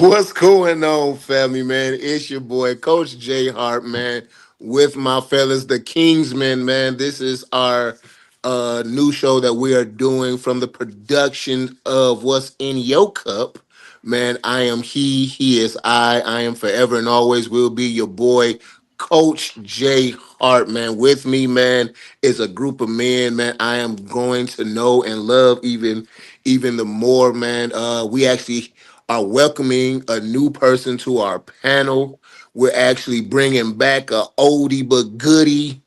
What's going on, family, man? It's your boy, Coach J Hart, man, with my fellas, the Kingsmen, man. This is our new show that we are doing from the production of What's in Your Cup. Man, I am he is I am forever and always will be your boy, Coach J Hart, man. With me, man, is a group of men, man. I am going to know and love even the more, man. We actually are welcoming a new person to our panel. We're actually bringing back a oldie but goodie.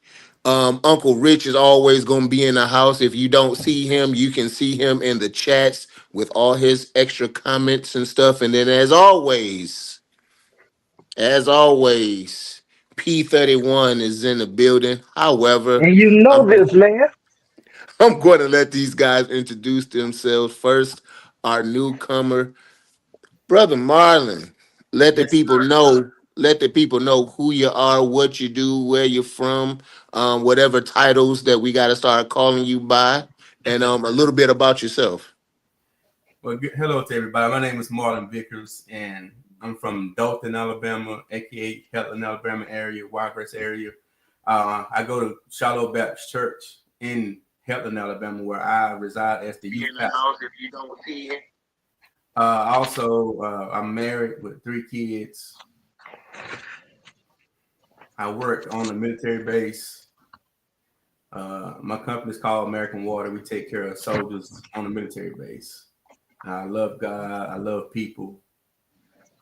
Uncle Rich is always going to be in the house. If you don't see him, you can see him in the chats with all his extra comments and stuff. And then, as always, P31 is in the building. However, And you I'm know this, man. I'm going to let these guys introduce themselves first. Our newcomer, Brother Marlon, let the Yes, people sir. know. Let the people know who you are, what you do, where you're from, whatever titles that we got to start calling you by, and a little bit about yourself. Well, hello to everybody. My name is Marlon Vickers, and I'm from Dalton, Alabama, aka Helton, Alabama area, Wiregrass area. I go to Shiloh Baptist Church in Helton, Alabama, where I reside as the Be youth in the pastor. house if you don't see it. I'm married with 3 kids. I work on a military base. My company is called American Water. We take care of soldiers on a military base. I love God. I love people.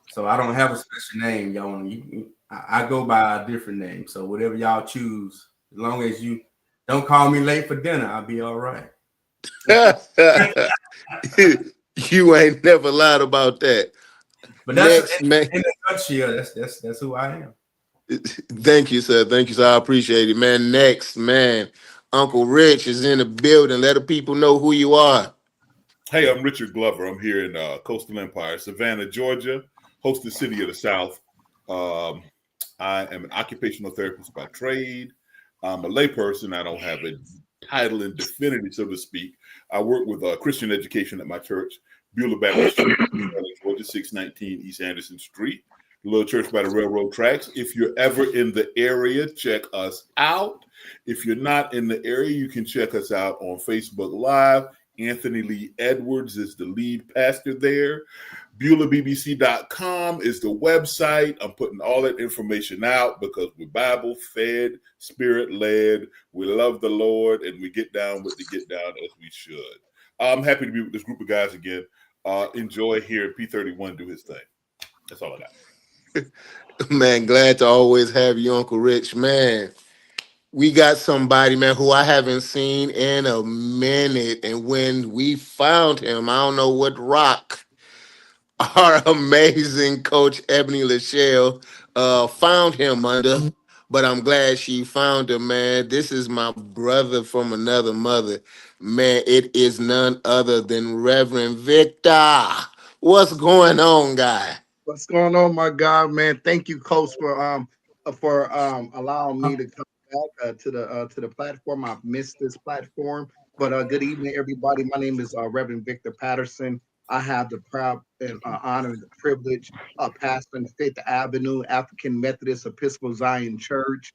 So I don't have a special name, y'all. I go by a different name. So whatever y'all choose, as long as you don't call me late for dinner, I'll be all right. You ain't never lied about that. But that's Next, man. in a nutshell. That's who I am. Thank you, sir. Thank you, sir. I appreciate it, man. Next, man. Uncle Rich is in the building. Let the people know who you are. Hey, I'm Richard Glover. I'm here in Coastal Empire, Savannah, Georgia, hosted city of the South. Um, I am an occupational therapist by trade. I'm a layperson. I don't have a title and divinity, so to speak. I work with Christian education at my church, Beulah Baptist Church, Georgia, 619 East Anderson Street, the little church by the railroad tracks. If you're ever in the area, check us out. If you're not in the area, you can check us out on Facebook Live. Anthony Lee Edwards is the lead pastor there. BeulahBBC.com is the website. I'm putting all that information out because we're Bible fed, spirit led. We love the Lord and we get down with the get down as we should. I'm happy to be with this group of guys again. Enjoy hearing P31 do his thing. That's all I got. Man, glad to always have you, Uncle Rich. Man, we got somebody, man, who I haven't seen in a minute. And when we found him, I don't know what rock our amazing coach Ebony Lachelle found him under, but I'm glad she found him, man. This is my brother from another mother. Man, it is none other than Reverend Victor. What's going on, guy? What's going on, my God, man? Thank you, Coach, for allowing me to come back to the platform. I've missed this platform, but good evening, everybody. My name is Reverend Victor Patterson. I have the proud and honor and the privilege of pastoring Fifth Avenue African Methodist Episcopal Zion Church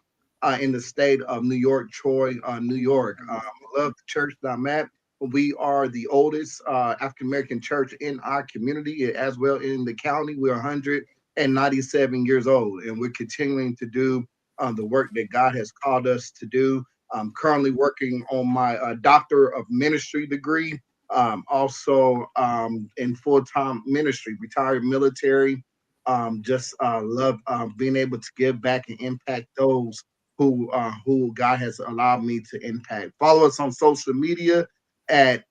in the state of New York, Troy, New York. I love the church that I'm at. We are the oldest African American church in our community as well in the county. We're and 97 years old, and we're continuing to do the work that God has called us to do. I'm currently working on my Doctor of Ministry degree, also in full time ministry, retired military. Just love being able to give back and impact those who God has allowed me to impact. Follow us on social media at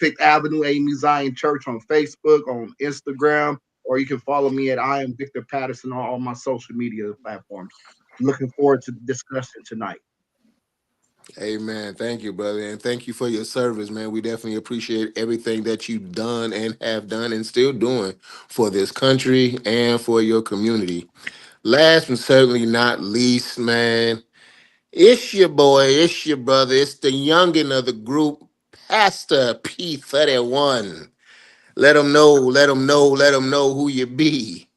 Fifth Avenue AME Zion Church on Facebook, on Instagram, or you can follow me at I am Victor Patterson on all my social media platforms. Looking forward to the discussion tonight. Amen. Thank you, brother. And thank you for your service, man. We definitely appreciate everything that you've done and have done and still doing for this country and for your community. Last but certainly not least, man, it's your boy, it's your brother, it's the youngin' of the group, Pastor P31. Let them know, let them know, let them know who you be.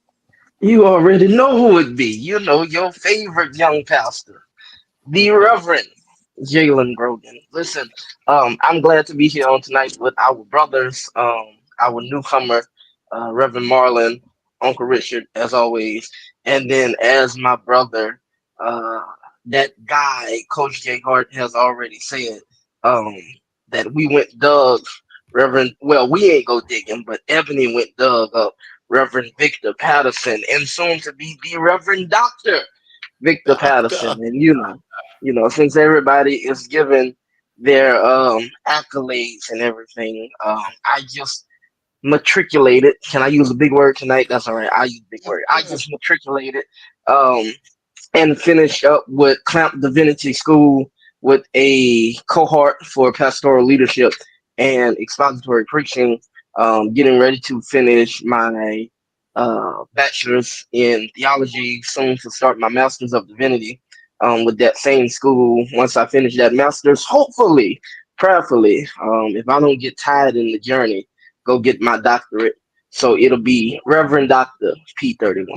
You already know who it be. You know your favorite young pastor, the Reverend Jalen Grogan. Listen, I'm glad to be here on tonight with our brothers, our newcomer, Reverend Marlon, Uncle Richard, as always, and then as my brother, uh, that guy, Coach J Hart has already said, um, that we went dug Reverend. Well, we ain't go digging, but Ebony went dug up Reverend Victor Patterson, and soon to be the Reverend Doctor Victor Patterson. Doctor. And since everybody is giving their accolades and everything, I just matriculated. Can I use a big word tonight? That's all right. I use a big Yes, word. I sir. just matriculated um and finished up with Clamp Divinity School with a cohort for pastoral leadership and expository preaching. Getting ready to finish my bachelor's in theology, soon to start my master's of divinity with that same school. Once I finish that master's, hopefully, prayerfully, if I don't get tired in the journey, go get my doctorate. So it'll be Reverend Doctor P31.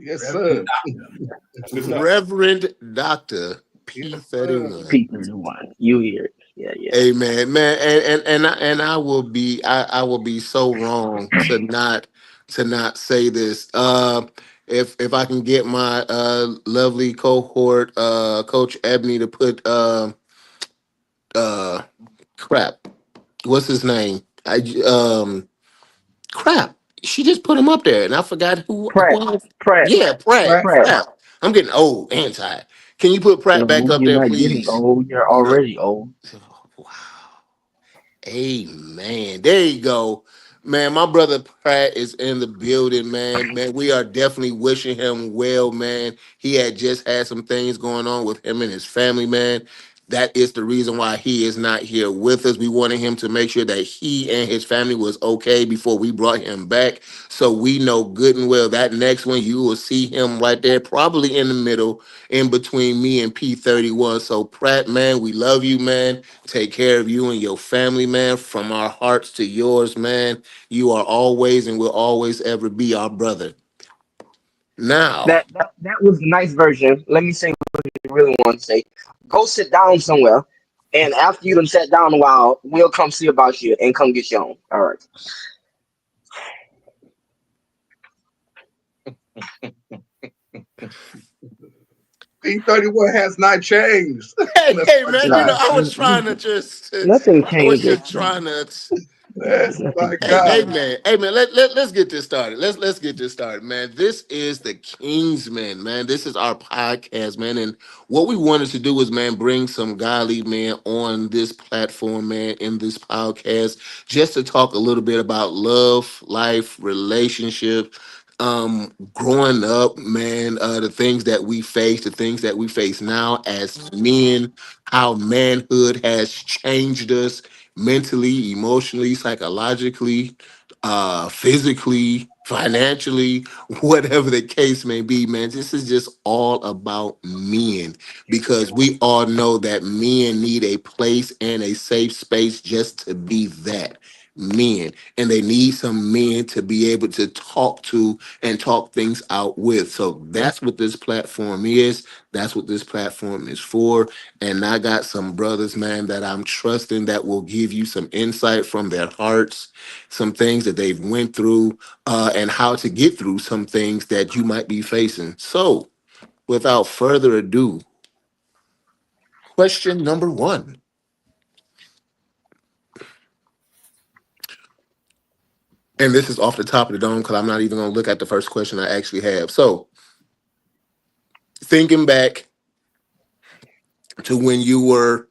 Yes, sir. Reverend Doctor. That's good stuff. Reverend Doctor Yes, sir. P31. P31. You hear it. Yeah, yeah. Amen, man, and I will be I will be so wrong to not say this. If I can get my lovely cohort, Coach Ebony, to put uh crap, what's his name? Crap. She just put him up there, and I forgot who. Pratt. Pratt. Yeah, Pratt. Right. Pratt. Crap. I'm getting old and tired. Can you put Pratt back No, up you're there, not getting please? old. You're No. already old. Wow. Amen. There you go. Man, my brother Pratt is in the building, man. Man, we are definitely wishing him well, man. He had just had some things going on with him and his family, man. That is the reason why he is not here with us. We wanted him to make sure that he and his family was okay before we brought him back. So we know good and well that next one you will see him right there, probably in the middle, in between me and P31. So Pratt, man, we love you, man. Take care of you and your family, man. From our hearts to yours, man. You are always and will always ever be our brother. Now, That was the nice version. Let me say what you really want to say. Go sit down somewhere, and after you done sat down a while, we'll come see about you and come get you on. All right. P31 has not changed. hey, That's hey, my man. Nah, I God. was trying to nothing I was changes. just trying to. That's Nothing my Hey, changes. hey, God. man. Hey, man. Let's get this started. Let's get this started, man. This is the Kingsmen, man. This is our podcast, man. And what we wanted to do is, man, bring some godly men on this platform, man, in this podcast, just to talk a little bit about love, life, relationship, growing up, man, the things that we face, the things that we face now as men, how manhood has changed us mentally, emotionally, psychologically, physically, financially, whatever the case may be, man. This is just all about men because we all know that men need a place and a safe space just to be that. men, and they need some men to be able to talk to and talk things out with. So that's what this platform is. That's what this platform is for. And I got some brothers, man, that I'm trusting that will give you some insight from their hearts, some things that they've went through, and how to get through some things that you might be facing. So without further ado, question number one. And this is off the top of the dome because I'm not even going to look at the first question I actually have. So, thinking back to when you were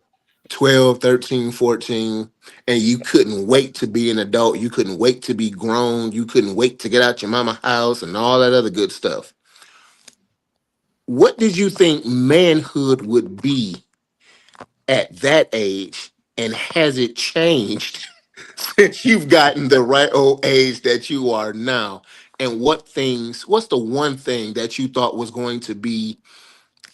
12, 13, 14, and you couldn't wait to be an adult, you couldn't wait to be grown, you couldn't wait to get out your mama house and all that other good stuff. What did you think manhood would be at that age? And has it changed since you've gotten the right old age that you are now? And what's the one thing that you thought was going to be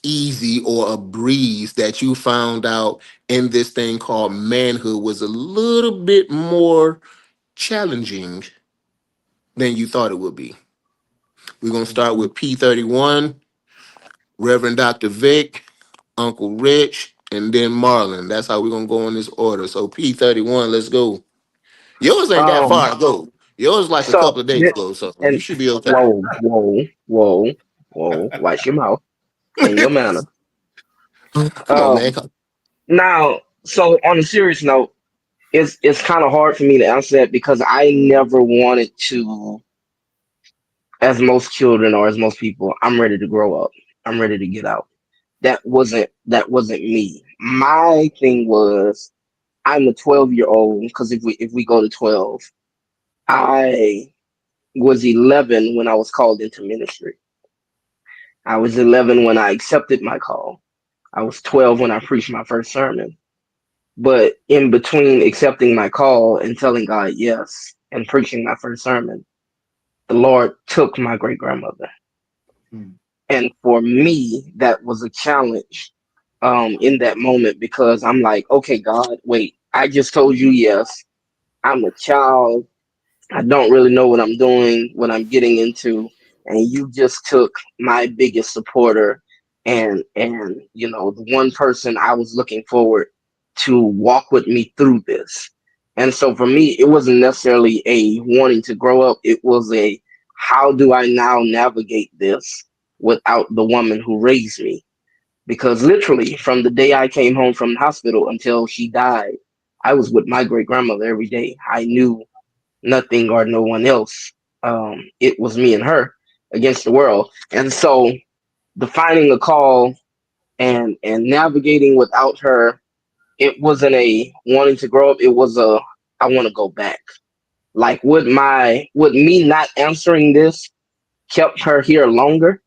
easy or a breeze that you found out in this thing called manhood was a little bit more challenging than you thought it would be? We're going to start with P31, Reverend Dr. Vic, Uncle Rich, and then Marlon. That's how we're going to go in this order. So P31, let's go. Yours ain't that Um, far ago. Yours like a so couple of days ago, so you and should be okay. whoa, watch your mouth and your manner. Come on, man. Um, Now, so on a serious note, it's kind of hard for me to answer that because I never wanted to, as most children or as most people, I'm ready to grow up. I'm ready to get out. That wasn't me. My thing was I'm a 12-year old because if we go to 12, I was 11 when I was called into ministry. I was 11 when I accepted my call. I was 12 when I preached my first sermon. But in between accepting my call and telling God yes and preaching my first sermon, the Lord took my great grandmother. Mm. And for me, that was a challenge in that moment because I'm like, okay, God, wait, I just told you yes. I'm a child. I don't really know what I'm doing, what I'm getting into, and you just took my biggest supporter and the one person I was looking forward to walk with me through this. And so for me, it wasn't necessarily a wanting to grow up. It was a how do I now navigate this without the woman who raised me? Because literally from the day I came home from the hospital until she died, I was with my great grandmother every day. I knew nothing or no one else. It was me and her against the world. And so defining a call and navigating without her, it wasn't a wanting to grow up. It was a I want to go back. Like would me not answering this kept her here longer?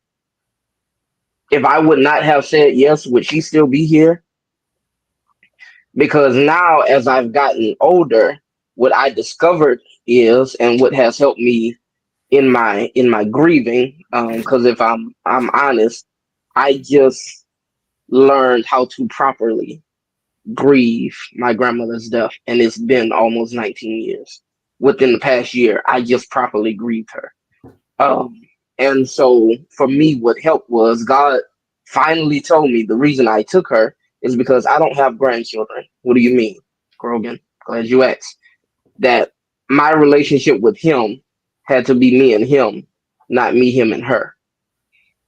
If I would not have said yes, would she still be here? Because now as I've gotten older, what I discovered is and what has helped me in my grieving because if I'm honest, I just learned how to properly grieve my grandmother's death, and it's been almost 19 years. Within the past year I just properly grieved her. And so for me what helped was God finally told me the reason I took her is because I don't have grandchildren. What do you mean, Grogan? Glad you asked. That my relationship with him had to be me and him, not me, him, and her.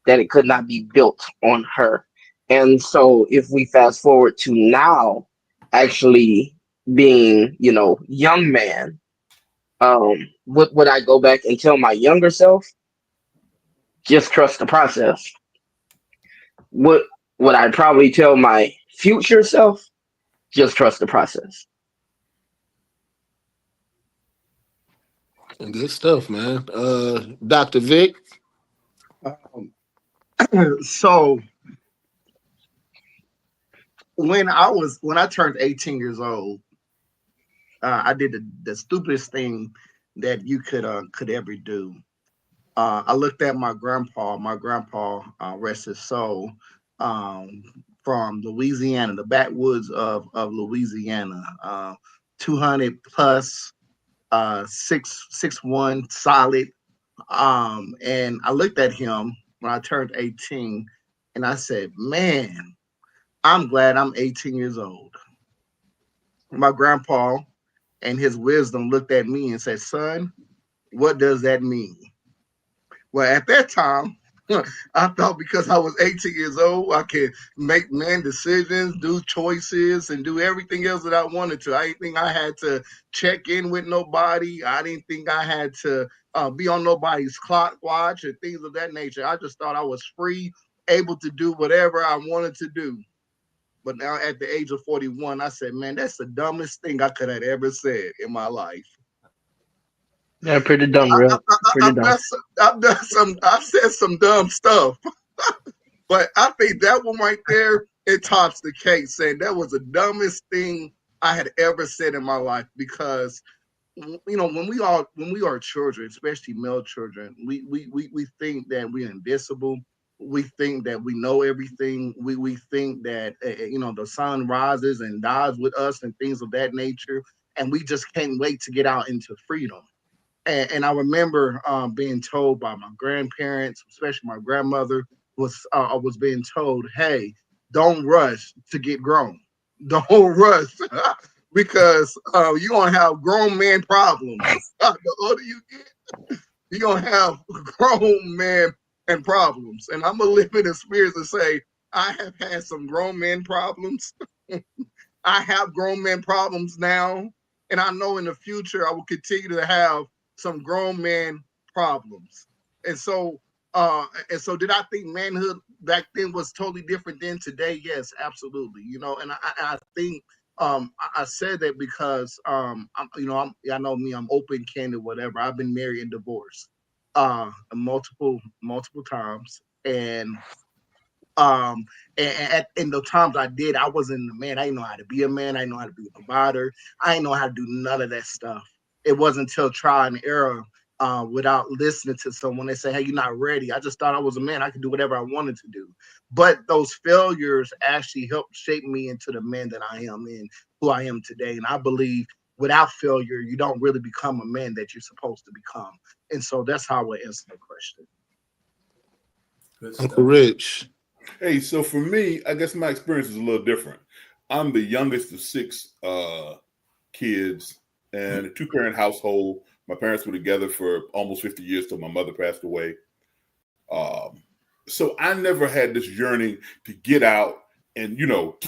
That it could not be built on her. And so if we fast forward to now, actually being, young man, what would I go back and tell my younger self? Just trust the process. What would I probably tell my future self? Just trust the process. Good stuff, man. Dr. Vic. Um, so when I turned 18 years old, I did the stupidest thing that you could ever do. I looked at my grandpa. My grandpa, rest his soul, um, from Louisiana, the backwoods of Louisiana, 200 plus. 6'1", solid. And I looked at him when I turned 18, and I said, "Man, I'm glad I'm 18 years old." My grandpa and his wisdom looked at me and said, "Son, what does that mean?" Well, at that time, I thought because I was 18 years old, I could make man decisions, do choices, and do everything else that I wanted to. I didn't think I had to check in with nobody. I didn't think I had to be on nobody's clock watch and things of that nature. I just thought I was free, able to do whatever I wanted to do. But now at the age of 41, I said, man, that's the dumbest thing I could have ever said in my life. Yeah, pretty dumb, I, real. I, Pretty I've dumb. done some, I've done some, I've said some dumb stuff, but I think that one right there, it tops the case. Saying that was the dumbest thing I had ever said in my life because when we are children, especially male children, we think that we're invincible. We think that we know everything. We think that the sun rises and dies with us and things of that nature, and we just can't wait to get out into freedom. And I remember being told by my grandparents, especially my grandmother, was being told, "Hey, don't rush to get grown. Don't rush because you're gonna have grown man problems. The older you get, you're gonna have grown man and problems." And I'm gonna live in the spirits and say, I have had some grown men problems. I have grown men problems now, and I know in the future I will continue to have some grown man problems. And so, did I think manhood back then was totally different than today? Yes, absolutely. And I think I said that because I know me, I'm open, candid, whatever. I've been married and divorced multiple times, um, and the times I did, I wasn't a man. I didn't know how to be a man. I didn't know how to be a provider. I didn't know how to do none of that stuff. It wasn't until trial and error, without listening to someone. They say, "Hey, you're not ready." I just thought I was a man. I could do whatever I wanted to do. But those failures actually helped shape me into the man that I am and who I am today. And I believe without failure, you don't really become a man that you're supposed to become. And so that's how I would answer the question. Good Uncle stuff. Rich. Hey, so for me, I guess my experience is a little different. I'm the youngest of six kids and a two-parent household. My parents were together for almost 50 years till my mother passed away. Um, so I never had this yearning to get out and,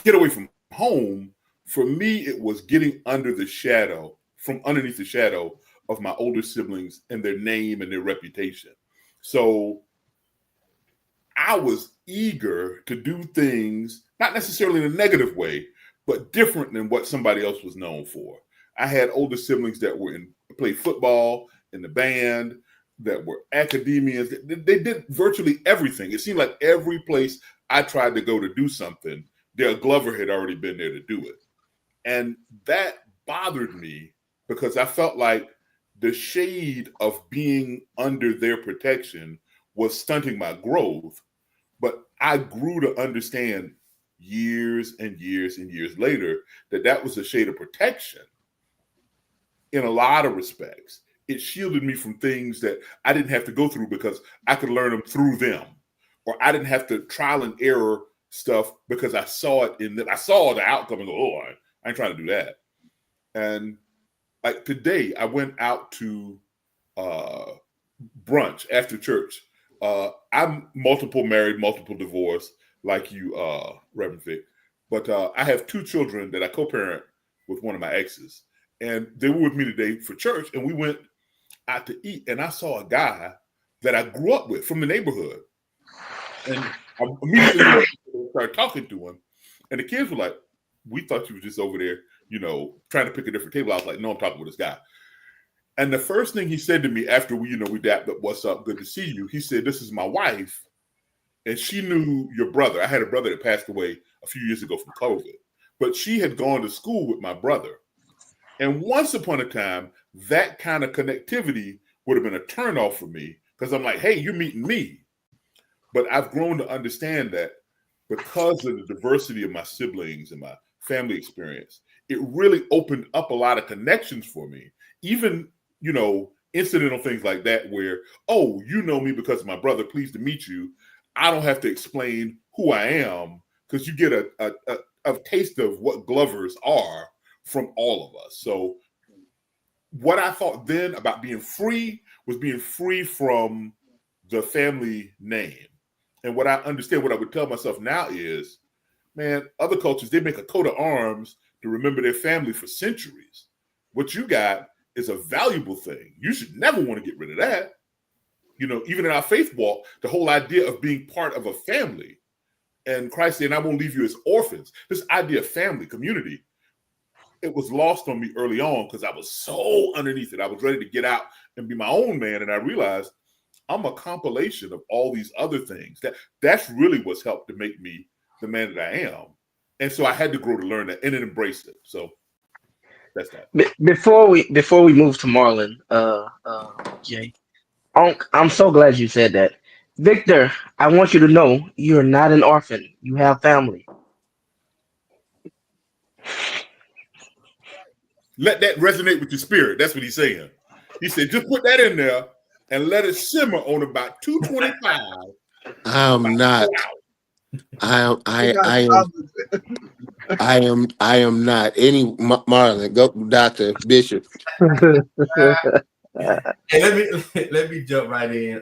get away from home. For me, it was getting from underneath the shadow of my older siblings and their name and their reputation. So I was eager to do things, not necessarily in a negative way, but different than what somebody else was known for. I had older siblings that played football in the band, that were academians. They did virtually everything. It seemed like every place I tried to go to do something, their Glover had already been there to do it. And that bothered me because I felt like the shade of being under their protection was stunting my growth. But I grew to understand years and years and years later that was a shade of protection in a lot of respects. It shielded me from things that I didn't have to go through because I could learn them through them, or I didn't have to trial and error stuff because I saw it in them. I saw the outcome and go, "Oh, I ain't trying to do that." And like today, I went out to uh, brunch after church. I'm multiple married, multiple divorced, like you, Reverend Vic. But I have two children that I co-parent with one of my exes, and they were with me today for church, and we went out to eat, and I saw a guy that I grew up with from the neighborhood, and I immediately started talking to him, and the kids were like, "We thought you were just over there, trying to pick a different table." I was like, "No, I'm talking with this guy." And the first thing he said to me after we dapped up, "What's up? Good to see you." He said, "This is my wife, and she knew your brother." I had a brother that passed away a few years ago from COVID, but she had gone to school with my brother. And once upon a time, that kind of connectivity would have been a turnoff for me because I'm like, "Hey, you're meeting me." But I've grown to understand that because of the diversity of my siblings and my family experience, it really opened up a lot of connections for me, even incidental things like that where, oh, you know me because of my brother, pleased to meet you. I don't have to explain who I am because you get a taste of what Glovers are from all of us. So what I thought then about being free was being free from the family name. And what I understand, what I would tell myself now is, man, other cultures, they make a coat of arms to remember their family for centuries. What you got is a valuable thing. You should never want to get rid of that. Even in our faith walk, the whole idea of being part of a family, and Christ saying, I won't leave you as orphans. This idea of family, community, it was lost on me early on because I was so underneath it. I was ready to get out and be my own man. And I realized I'm a compilation of all these other things. That's really what's helped to make me the man that I am. And so I had to grow to learn that and then embrace it. So that's that. Before we move to Marlon, Jay, Unc, I'm so glad you said that. Victor, I want you to know you're not an orphan. You have family. Let that resonate with your spirit. That's what he's saying. He said, just put that in there and let it simmer on about 225. I am not. I am. You got I am. fathers. I am not. Marlon, go, Doctor Bishop. Hey, let me jump right in.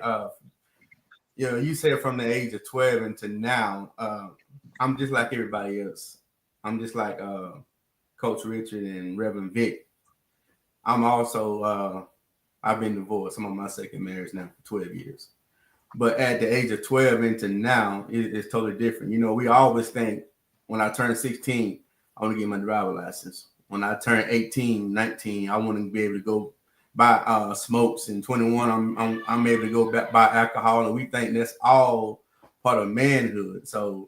You said from the age of 12 until now, I'm just like everybody else. I'm just like Coach Richard and Reverend Vic. I'm also I've been divorced. I'm on my second marriage now for 12 years. But at the age of 12 into now, it's totally different. We always think when I turn 16, I want to get my driver's license. When I turn 18, 19, I want to be able to go buy smokes. And 21, I'm able to go back buy alcohol. And we think that's all part of manhood. So,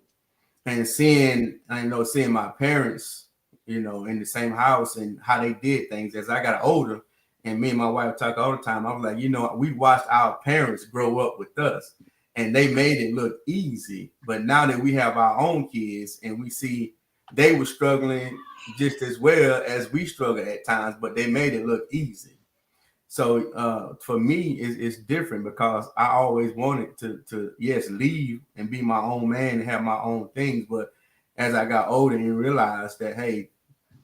and seeing my parents, in the same house and how they did things as I got older. And me and my wife talk all the time. I was like, we watched our parents grow up with us and they made it look easy. But now that we have our own kids and we see they were struggling just as well as we struggle at times, but they made it look easy. So for me, it's different because I always wanted to yes, leave and be my own man and have my own things. But as I got older and realized that, hey,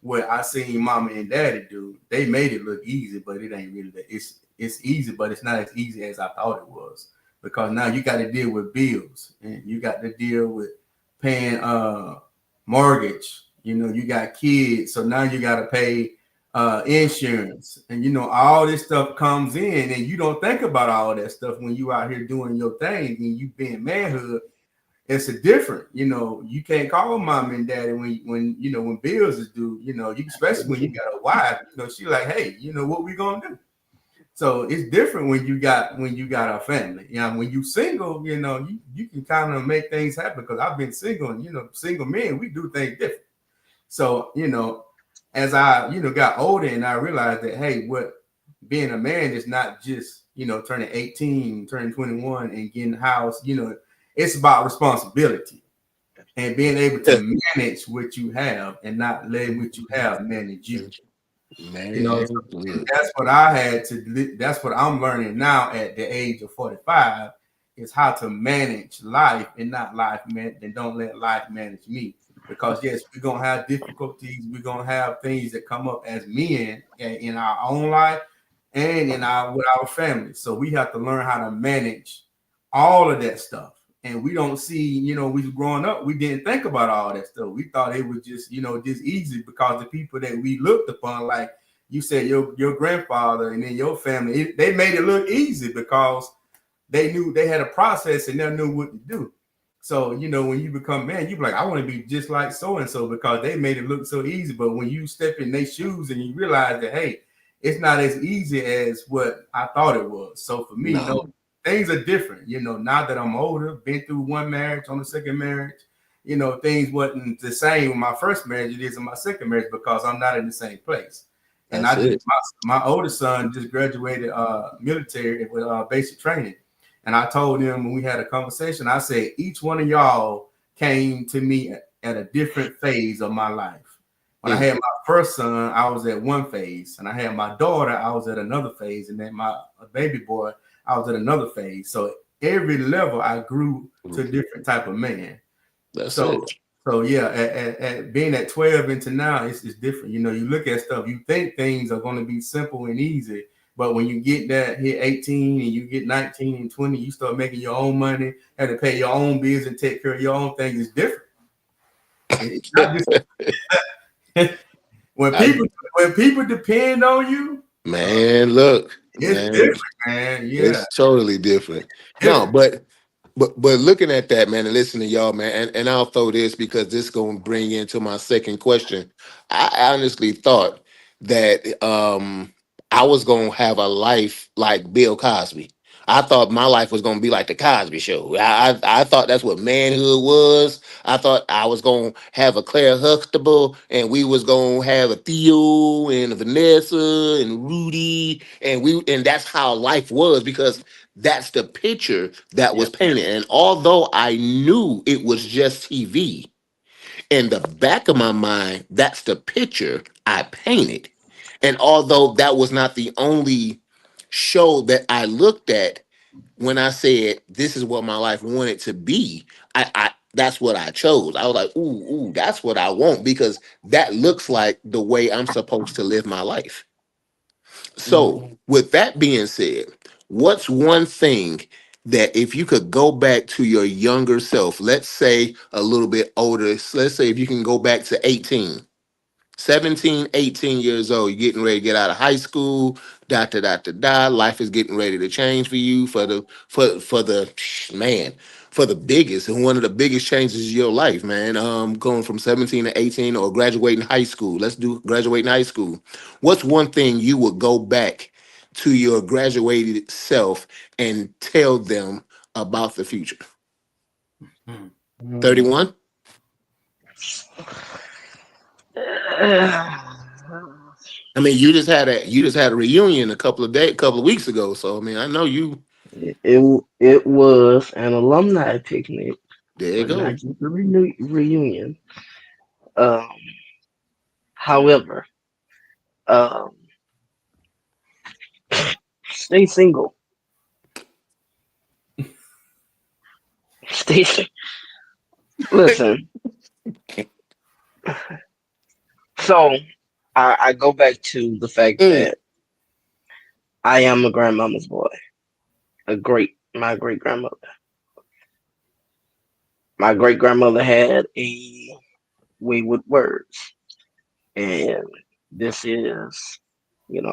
what I seen mama and daddy do, they made it look easy, but it ain't really that. It's easy, but it's not as easy as I thought it was. Because now you got to deal with bills and you got to deal with paying mortgage. You got kids, so now you got to pay insurance, and all this stuff comes in, and you don't think about all that stuff when you out here doing your thing and you being manhood. It's a different, you can't call mom and daddy when bills is due, you especially when you got a wife, she like, hey, what we gonna do? So it's different when you got a family. When you single, you can kind of make things happen because I've been single and single men, we do things different. So, as I, got older and I realized that, hey, what being a man is not just, turning 18, turning 21 and getting a house, it's about responsibility and being able to manage what you have and not letting what you have manage you. Man, So that's what I had to. That's what I'm learning now at the age of 45 is how to manage life and not life and don't let life manage me. Because yes, we're gonna have difficulties. We're gonna have things that come up as men in our own life and with our family. So we have to learn how to manage all of that stuff. And we don't see, we growing up, we didn't think about all that stuff. We thought it was just, just easy because the people that we looked upon, like you said, your grandfather and then your family, they made it look easy because they knew they had a process and they knew what to do. So, when you become man, you be like, I want to be just like so-and-so because they made it look so easy. But when you step in their shoes and you realize that, hey, it's not as easy as what I thought it was. So for me, no. things are different. Now that I'm older, been through one marriage, on the second marriage, things wasn't the same with my first marriage it is in my second marriage because I'm not in the same place. And That's it. my oldest son just graduated military with basic training. And I told him when we had a conversation, I said, each one of y'all came to me at a different phase of my life. When I had my first son, I was at one phase, and I had my daughter, I was at another phase, and then my baby boy, I was at another phase. So every level, I grew to a different type of man. That's So, it. so yeah, at being at 12 into now, it's different. You know, you look at stuff, you think things are going to be simple and easy, but when you get that hit 18 and you get 19 and 20, you start making your own money, have to pay your own bills and take care of your own things. It's different. It's not just when I people depend on you, uh, man, look, it's man, different, man. Yeah, it's totally different. No, different. but looking at that, man, and listening to y'all, man, and I'll throw this because this gonna bring into my second question. I honestly thought that I was gonna have a life like Bill Cosby. I thought my life was gonna be like the Cosby Show. I thought that's what manhood was. I thought I was gonna have a Claire Huxtable, and we was gonna have a Theo and a Vanessa and Rudy, and that's how life was because that's the picture that Yeah. was painted. And although I knew it was just TV, in the back of my mind, that's the picture I painted. And although that was not the only show that I looked at when I said this is what my life wanted to be, I that's what I chose. I was like, ooh, that's what I want because that looks like the way I'm supposed to live my life. So, with that being said, what's one thing that if you could go back to your younger self, let's say a little bit older, let's say if you can go back to 18, 17, 18 years old, you're getting ready to get out of high school, life is getting ready to change for you for the man, for the biggest and one of the biggest changes of your life, man. Going from 17 to 18 or graduating high school. Let's do graduating high school. What's one thing you would go back to your graduated self and tell them about the future? Hmm. 31? I mean, you just had a reunion a couple of weeks ago. So I mean, I know you. It was an alumni picnic, There you but not go. just a reunion. Um, however, um, stay single. Stay. Listen. So I go back to the fact Mm, that I am a grandmama's boy. My great grandmother. My great grandmother had a way with words, and this is,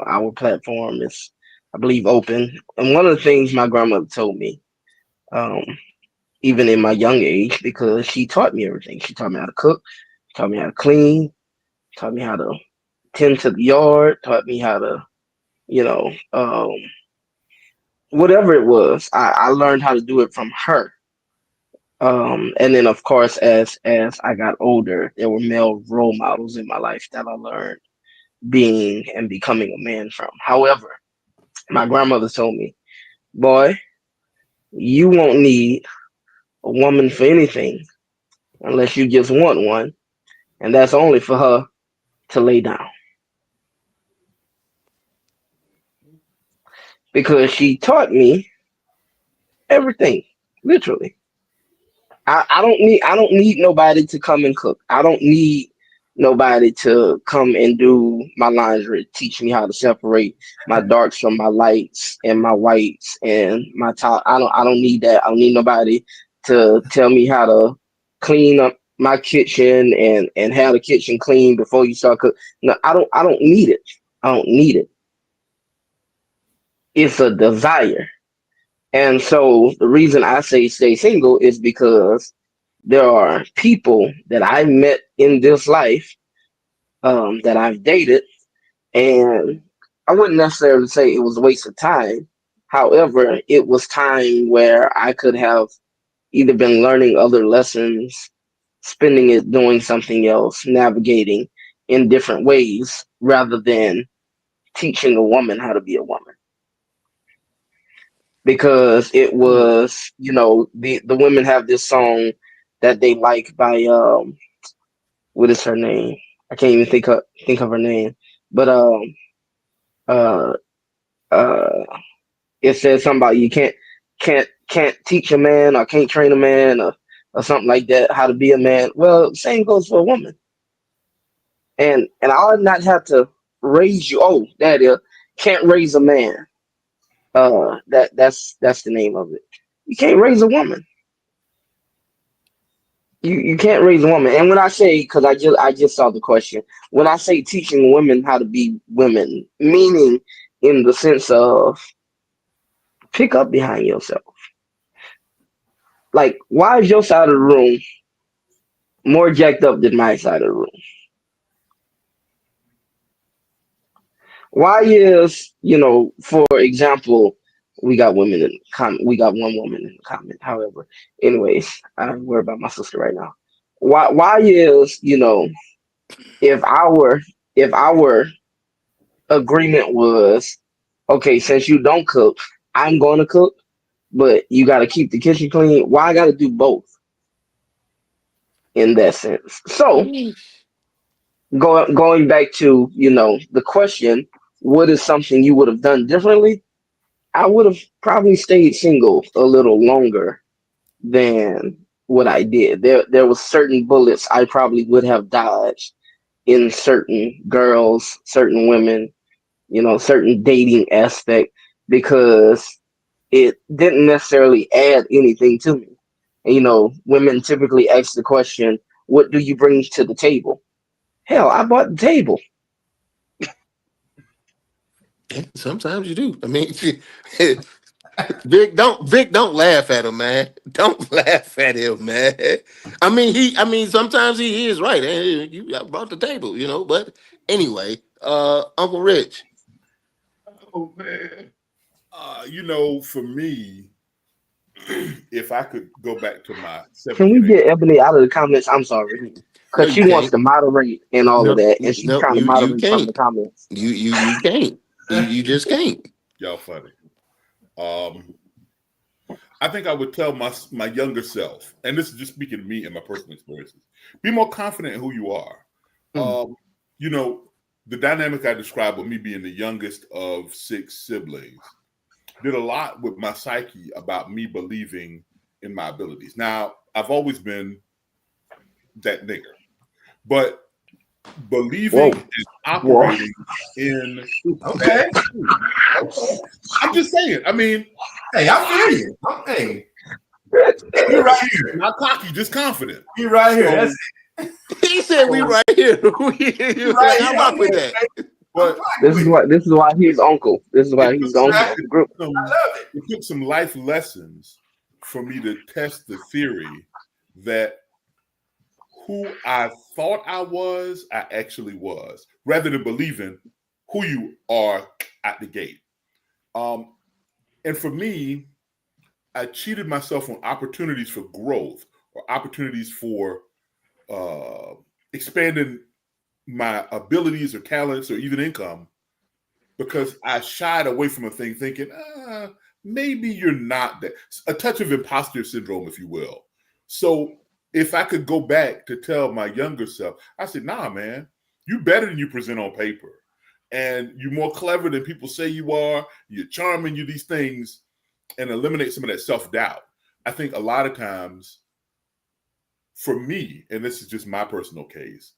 our platform is, I believe, open. And one of the things my grandmother told me, um, even in my young age, because she taught me everything. She taught me how to cook, taught me how to clean, taught me how to tend to the yard, taught me how to, you know, um, whatever it was. I learned how to do it from her. And then of course, as I got older, there were male role models in my life that I learned being and becoming a man from. However, my grandmother told me, boy, you won't need a woman for anything unless you just want one, and that's only for her to lay down. Because she taught me everything, literally. I don't need nobody to come and cook. I don't need nobody to come and do my laundry, teach me how to separate my darks from my lights and my whites and my top. I don't need that. I don't need nobody to tell me how to clean up my kitchen and have the kitchen clean before you start cooking. No, I don't need it. I don't need it. It's a desire. And so the reason I say stay single is because there are people that I met in this life, that I've dated, and I wouldn't necessarily say it was a waste of time. However, it was time where I could have either been learning other lessons, spending it doing something else, navigating in different ways, rather than teaching a woman how to be a woman. Because it mm. was, the women have this song that they like by what is her name? I can't even think of her name, but uh uh it says something about you can't teach a man or can't train a man or something like that how to be a man. Well, same goes for a woman. And I ought not have to raise you. Oh, that is can't raise a man. That's the name of it. You can't raise a woman. You can't raise a woman. And when I say, because I just saw the question, when I say teaching women how to be women, meaning in the sense of pick up behind yourself. Like, why is your side of the room more jacked up than my side of the room? Why is, for example, we got one woman in the comment. However, anyways, I'm worried about my sister right now. Why is, if our agreement was, okay, since you don't cook, I'm going to cook, but you got to keep the kitchen clean. Why I got to do both in that sense? So going back to, the question, what is something you would have done differently? I would have probably stayed single a little longer than what I did. There was certain bullets I probably would have dodged in certain girls, certain women, certain dating aspect because it didn't necessarily add anything to me. And, women typically ask the question, what do you bring to the table? Hell, I bought the table. Sometimes you do. I mean, Vic, don't laugh at him, man. Don't laugh at him, man. I mean, sometimes he is right. You brought the table, But anyway, Uncle Rich. Oh man. For me, if I could go back to my Can we 17, get Ebony out of the comments? I'm sorry. No, Because you she wants can't. to moderate and all of No, that. And she's no, trying to you moderate from the can't. comments. You can't. You just can't. y'all funny. Um, I think I would tell my younger self, and this is just speaking to me and my personal experiences, be more confident in who you are. Mm. Um, you know, the dynamic I described with me being the youngest of 6 siblings did a lot with my psyche about me believing in my abilities. Now, I've always been that nigger, but Whoa. believing and Whoa. operating in that Okay. truth. Okay. I'm just saying. I mean, Hey, I feel you. Hey, we right here. not cocky, just confident. We right here. That's So, it. He said we so right here. We Like right I here. rock I'm with with that. it, baby. I'm but rocking This is with why this is why he's uncle. This is it why took he's the uncle of the group. I some love it. it took some life lessons for me to test the theory that who I thought I actually was, rather than believing who you are at the gate. Um, and for me, I cheated myself on opportunities for growth or opportunities for uh, expanding my abilities or talents or even income because I shied away from a thing thinking, maybe you're not that. A touch of imposter syndrome, if you will. So if I could go back to tell my younger self, I said, nah, man, you better than you present on paper. And you're more clever than people say you are. You're charming, you these things, and eliminate some of that self-doubt. I think a lot of times for me, and this is just my personal case,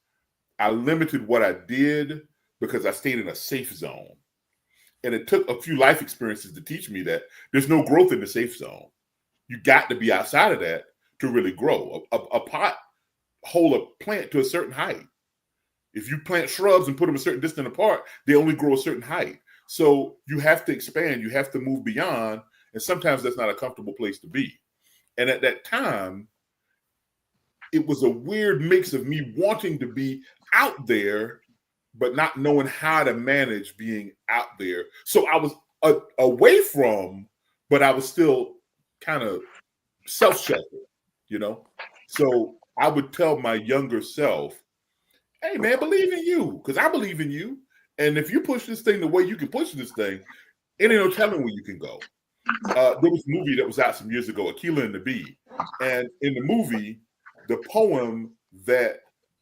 I limited what I did because I stayed in a safe zone. And it took a few life experiences to teach me that there's no growth in the safe zone. You got to be outside of that to really grow. A pot hold a plant to a certain height. If you plant shrubs and put them a certain distance apart, they only grow a certain height. So you have to expand, you have to move beyond, and sometimes that's not a comfortable place to be. And at that time, it was a weird mix of me wanting to be out there, but not knowing how to manage being out there. So I was away from, but I was still kind of self-sheltered, you know? So I would tell my younger self, hey, man, believe in you, because I believe in you. And if you push this thing the way you can push this thing, it ain't no telling where you can go. There was a movie that was out some years ago, Aquila and the Bee. And in the movie, the poem that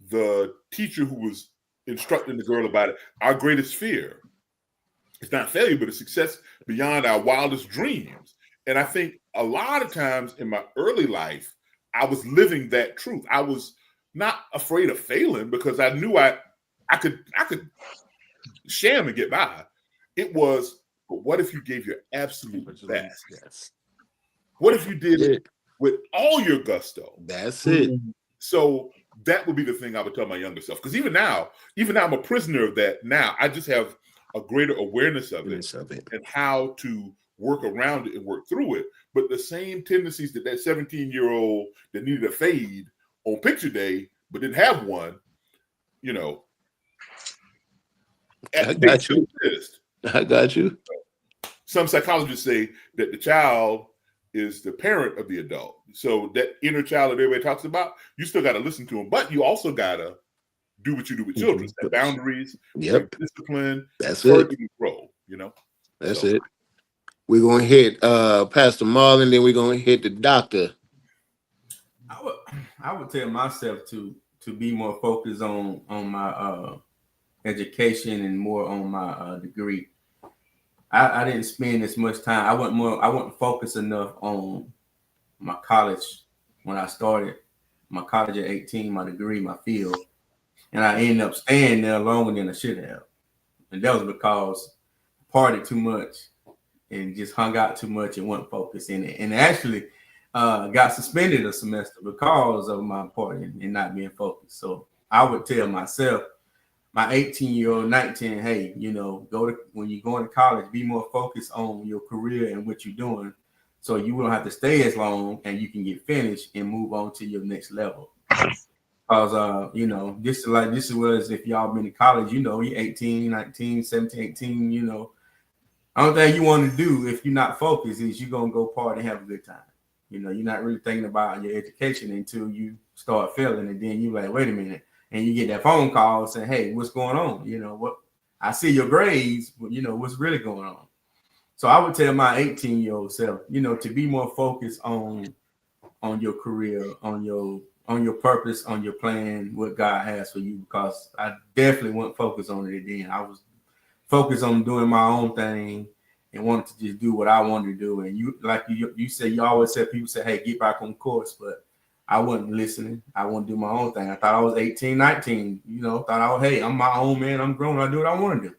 the teacher who was instructing the girl about it. Our greatest fear is not failure, but a success beyond our wildest dreams. And I think a lot of times in my early life, I was living that truth. I was not afraid of failing because I knew I could sham and get by. It was, but what if you gave your absolute best? Yes. What if you did it It. with all your gusto? That's it. Mm. So that would be the thing I would tell my younger self. Because even now I'm a prisoner of that. Now I just have a greater awareness of it and how to work around it and work through it. But the same tendencies that 17-year-old that needed a fade on picture day but didn't have one, you know, I they got still you. exist. I got you. Some psychologists say that the child is the parent of the adult. So that inner child that everybody talks about, you still got to listen to them, but you also got to do what you do with children, set boundaries, Yep. discipline, That's further it. you grow, you know? That's So it. We're gonna hit Pastor Marlon, then we're gonna hit the doctor. I would I would tell myself to be more focused on my education and more on my degree. I didn't spend as much time. I wasn't focused enough on my college when I started my college at 18, my degree, my field, and I ended up staying there longer than I should have. And that was because I partied too much and just hung out too much and wasn't focused in it. And actually got suspended a semester because of my partying and not being focused. So I would tell myself, my 18-year-old, 19, hey, when you're going to college, be more focused on your career and what you're doing. So you won't have to stay as long and you can get finished and move on to your next level. Because, this was if y'all been to college, you're 18, 19, 17, 18, only thing you want to do if you're not focused is you're going to go party and have a good time. You're not really thinking about your education until you start failing. And then you're like, wait a minute. And you get that phone call saying, hey, what's going on? What I see your grades, but what's really going on? So I would tell my 18-year-old self, to be more focused on your career, on your purpose, on your plan, what God has for you, because I definitely wasn't focused on it then. I was focused on doing my own thing and wanted to just do what I wanted to do. And you say, you always said, people say, hey, get back on course, but I wasn't listening. I want to do my own thing. I thought I was 18, 19, thought I was, hey, I'm my own man. I'm grown. I do what I want to do.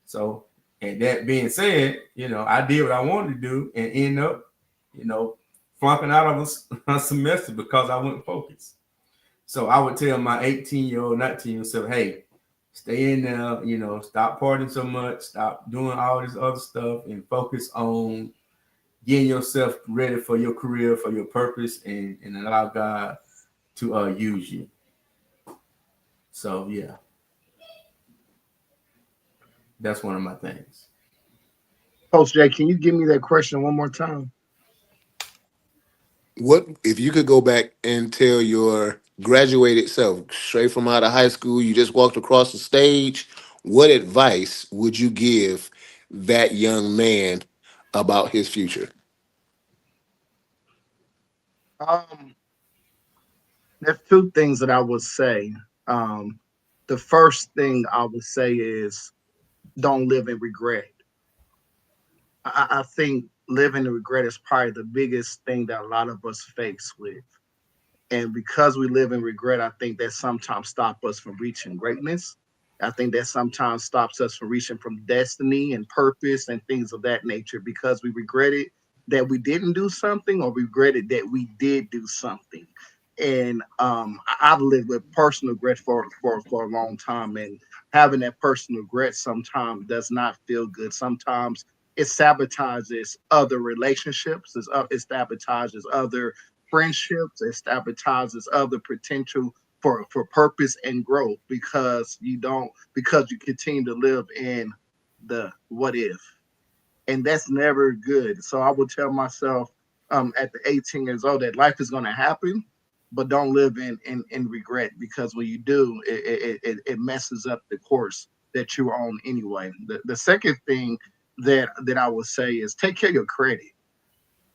So, and that being said, I did what I wanted to do and end up, flunking out of a semester because I wasn't focused. So I would tell my 18-year-old, 19-year-old self, hey, stay in there, stop partying so much, stop doing all this other stuff and focus on getting yourself ready for your career, for your purpose, and allow God to use you. So yeah, that's one of my things. Coach Jay, can you give me that question one more time? What if you could go back and tell your graduated self, straight from out of high school, you just walked across the stage? What advice would you give that young man about his future? Um, there's two things that I would say. Um, the first thing I would say is don't live in regret. I think living in regret is probably the biggest thing that a lot of us face with. And because we live in regret, I think that sometimes stop us from reaching greatness. I think that sometimes stops us from reaching from destiny and purpose and things of that nature because we regretted that we didn't do something or regretted that we did do something. And I've lived with personal regret for a long time, and having that personal regret sometimes does not feel good. Sometimes it sabotages other relationships. It sabotages other friendships. It sabotages other potential for purpose and growth because you continue to live in the what if, and that's never good. So I would tell myself at the 18 years old that life is going to happen, but don't live in regret, because when you do, it messes up the course that you're on anyway. The second thing that I would say is take care of your credit.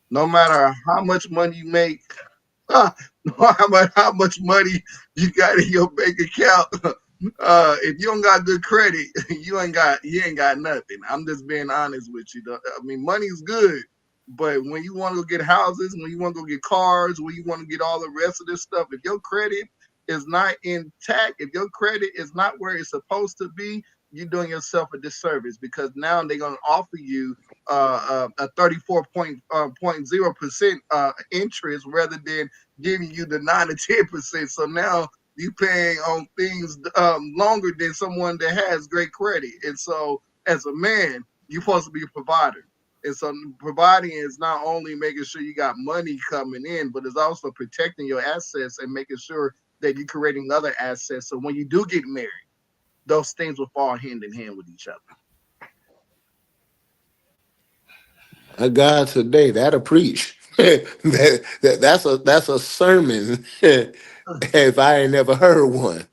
No matter how much money you make, no matter how much money you got in your bank account, If you don't got good credit, you ain't got nothing. I'm just being honest with you. I mean, money's good, but when you want to go get houses, when you want to go get cars, when you want to get all the rest of this stuff, if your credit is not intact, if your credit is not where it's supposed to be, you're doing yourself a disservice because now they're gonna offer you a 34.0% interest rather than giving you the 9 to 10%. So now you paying on things longer than someone that has great credit. And so, as a man, you're supposed to be a provider. And so, providing is not only making sure you got money coming in, but it's also protecting your assets and making sure that you're creating other assets. So, when you do get married, those things will fall hand in hand with each other. A God today that'll preach. That's a sermon if I ain't never heard one.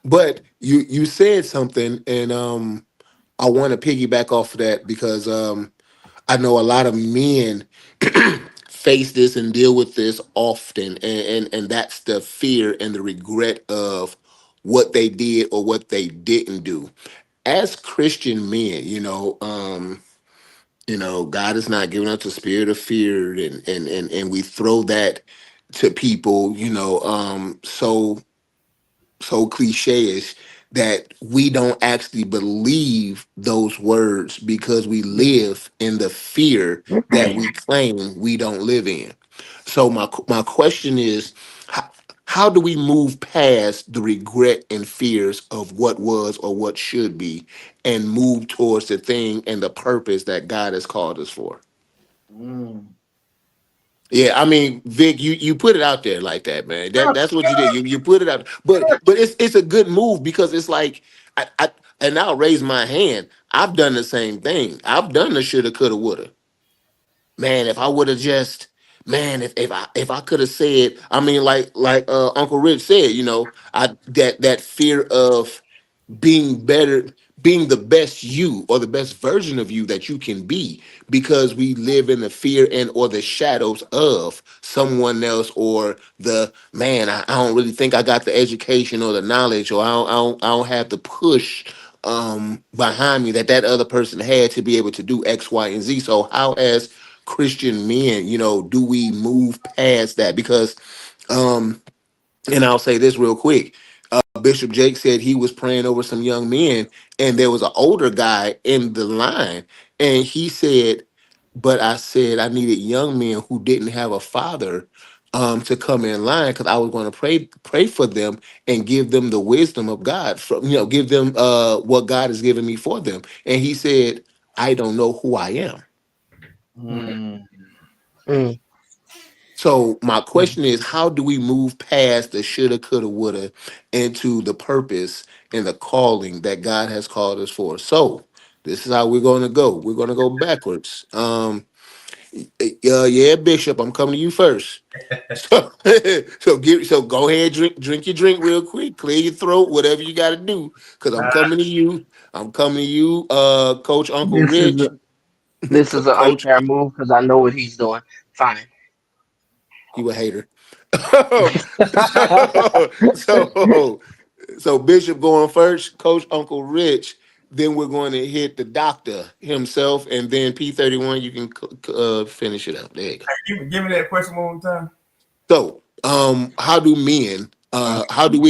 But you said something, and I want to piggyback off of that because I know a lot of men face this and deal with this often, and that's the fear and the regret of what they did or what they didn't do. As Christian men, God is not giving us a spirit of fear, and we throw that to people, so cliche-ish that we don't actually believe those words because we live in the fear that we claim we don't live in. So my question is, how do we move past the regret and fears of what was or what should be and move towards the thing and the purpose that God has called us for? Mm. Yeah, I mean, Vic, you put it out there like that, man. That's what you did. You put it out, but it's a good move because it's like I and I'll raise my hand. I've done the same thing. I've done the shoulda, coulda, woulda. Man, if I would have just, man, if I could have said, I mean, like Uncle Rich said, I that fear of being better, being the best you or the best version of you that you can be, because we live in the fear and or the shadows of someone else, or the man, I don't really think I got the education or the knowledge, or I don't have the push behind me that other person had to be able to do X, Y, and Z. So how, as Christian men, do we move past that? Because and I'll say this real quick. Bishop Jake said he was praying over some young men, and there was an older guy in the line, and he said, "But I said I needed young men who didn't have a father to come in line, because I was going to pray for them and give them the wisdom of God, from give them what God has given me for them." And he said, "I don't know who I am." Mm. Mm, So my mm. question is, how do we move past the shoulda, coulda, woulda into the purpose and the calling that God has called us for? So this is how we're going to go. We're going to go backwards. Yeah, Bishop, I'm coming to you first. So, so go ahead, drink your drink real quick, clear your throat, whatever you got to do, because I'm coming to you. I'm coming to you, Coach Uncle This is Rich, a, this is an Coach. unfair move because I know what he's doing. Fine. You a hater. so so Bishop going first, Coach Uncle Rich. Then we're going to hit the doctor himself, and then P31. You can finish it up. There you go. Give me that question one more time. So, how do we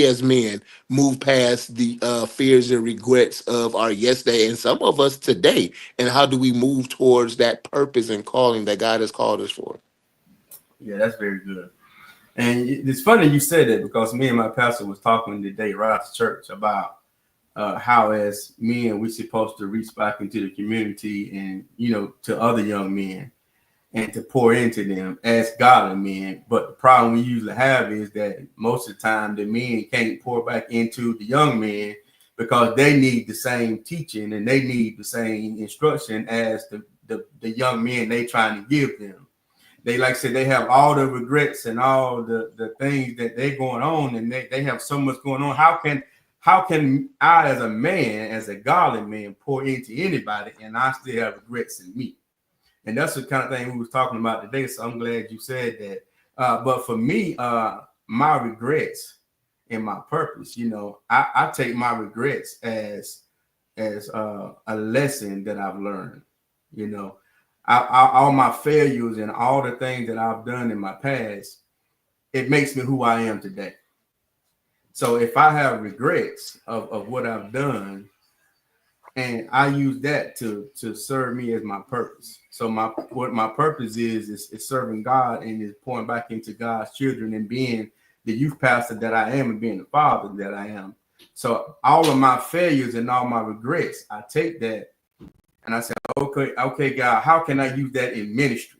as men move past the fears and regrets of our yesterday and some of us today, and how do we move towards that purpose and calling that God has called us for? Yeah, that's very good. And it's funny you said that because me and my pastor was talking today right after church about how as men we're supposed to reach back into the community and to other young men and to pour into them as godly men. But the problem we usually have is that most of the time the men can't pour back into the young men because they need the same teaching and they need the same instruction as the young men they trying to give them. They, like I said, they have all the regrets and all the things that they're going on, and they have so much going on. How can I, as a man, as a godly man, pour into anybody and I still have regrets in me? And that's the kind of thing we was talking about today. So I'm glad you said that. But for me, my regrets in my purpose. You know, I take my regrets as a lesson that I've learned. You know, all my failures and all the things that I've done in my past, it makes me who I am today. So if I have regrets of what I've done, and I use that to serve me as my purpose. So what my purpose is serving God and is pouring back into God's children and being the youth pastor that I am and being the father that I am. So all of my failures and all my regrets, I take that and I say, okay, God, how can I use that in ministry?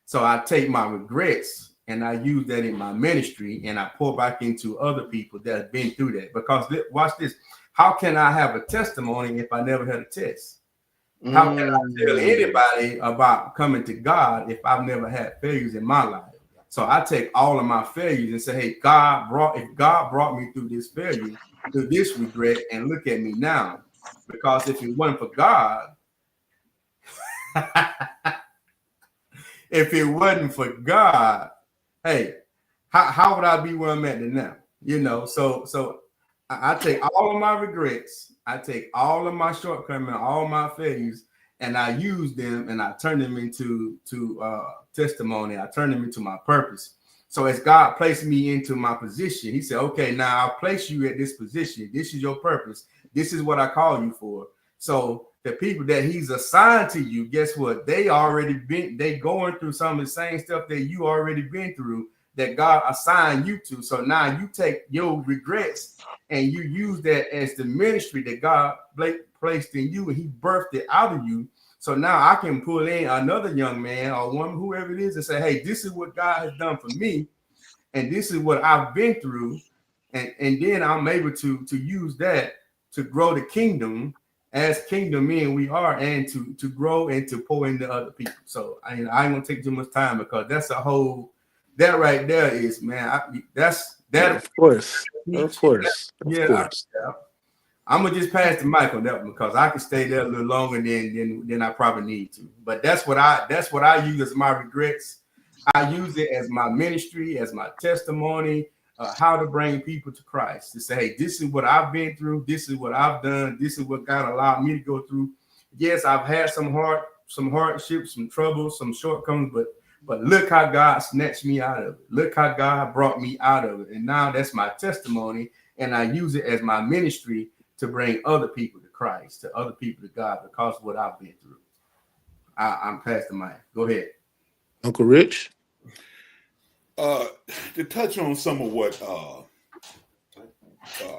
So I take my regrets and I use that in my ministry and I pour back into other people that have been through that. Because watch this. How can I have a testimony if I never had a test? How can I tell anybody about coming to God if I've never had failures in my life? So I take all of my failures and say, hey, if God brought me through this failure, through this regret, and look at me now. Because if it wasn't for God, if it wasn't for God, hey, how would I be where I'm at now? You know, so I take all of my regrets, I take all of my shortcomings, all my failures, and I use them and I turn them into testimony. I turn them into my purpose. So as God placed me into my position, he said, okay, now I'll place you at this position. This is your purpose. This is what I call you for. So the people that he's assigned to you, guess what? They going through some of the same stuff that you already been through that God assigned you to. So now you take your regrets and you use that as the ministry that God placed in you and he birthed it out of you. So now I can pull in another young man or woman, whoever it is, and say, hey, this is what God has done for me. And this is what I've been through. And then I'm able to use that to grow the kingdom as kingdom men we are, and to grow and to pour into other people. So I ain't gonna take too much time because that's a whole, that right there is, man, that's that. Of course. Of course. Of course. I'm gonna just pass the mic on that one because I can stay there a little longer than I probably need to. But that's what I use as my regrets. I use it as my ministry, as my testimony, how to bring people to Christ. To say, hey, this is what I've been through. This is what I've done. This is what God allowed me to go through. Yes, I've had some hardships, some troubles, some shortcomings, but look how God snatched me out of it. Look how God brought me out of it. And now that's my testimony, and I use it as my ministry to bring other people to Christ, to other people to God, because of what I've been through. I'm past the mic. Go ahead. Uncle Rich? To touch on some of what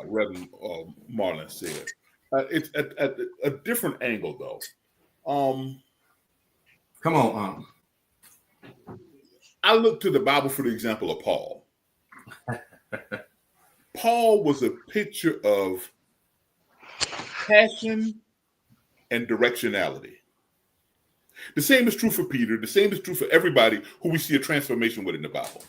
Reverend Marlon said, it's at a different angle, though. Come on, I look to the Bible for the example of Paul. Paul was a picture of passion and directionality. The same is true for Peter. The same is true for everybody who we see a transformation with in the Bible.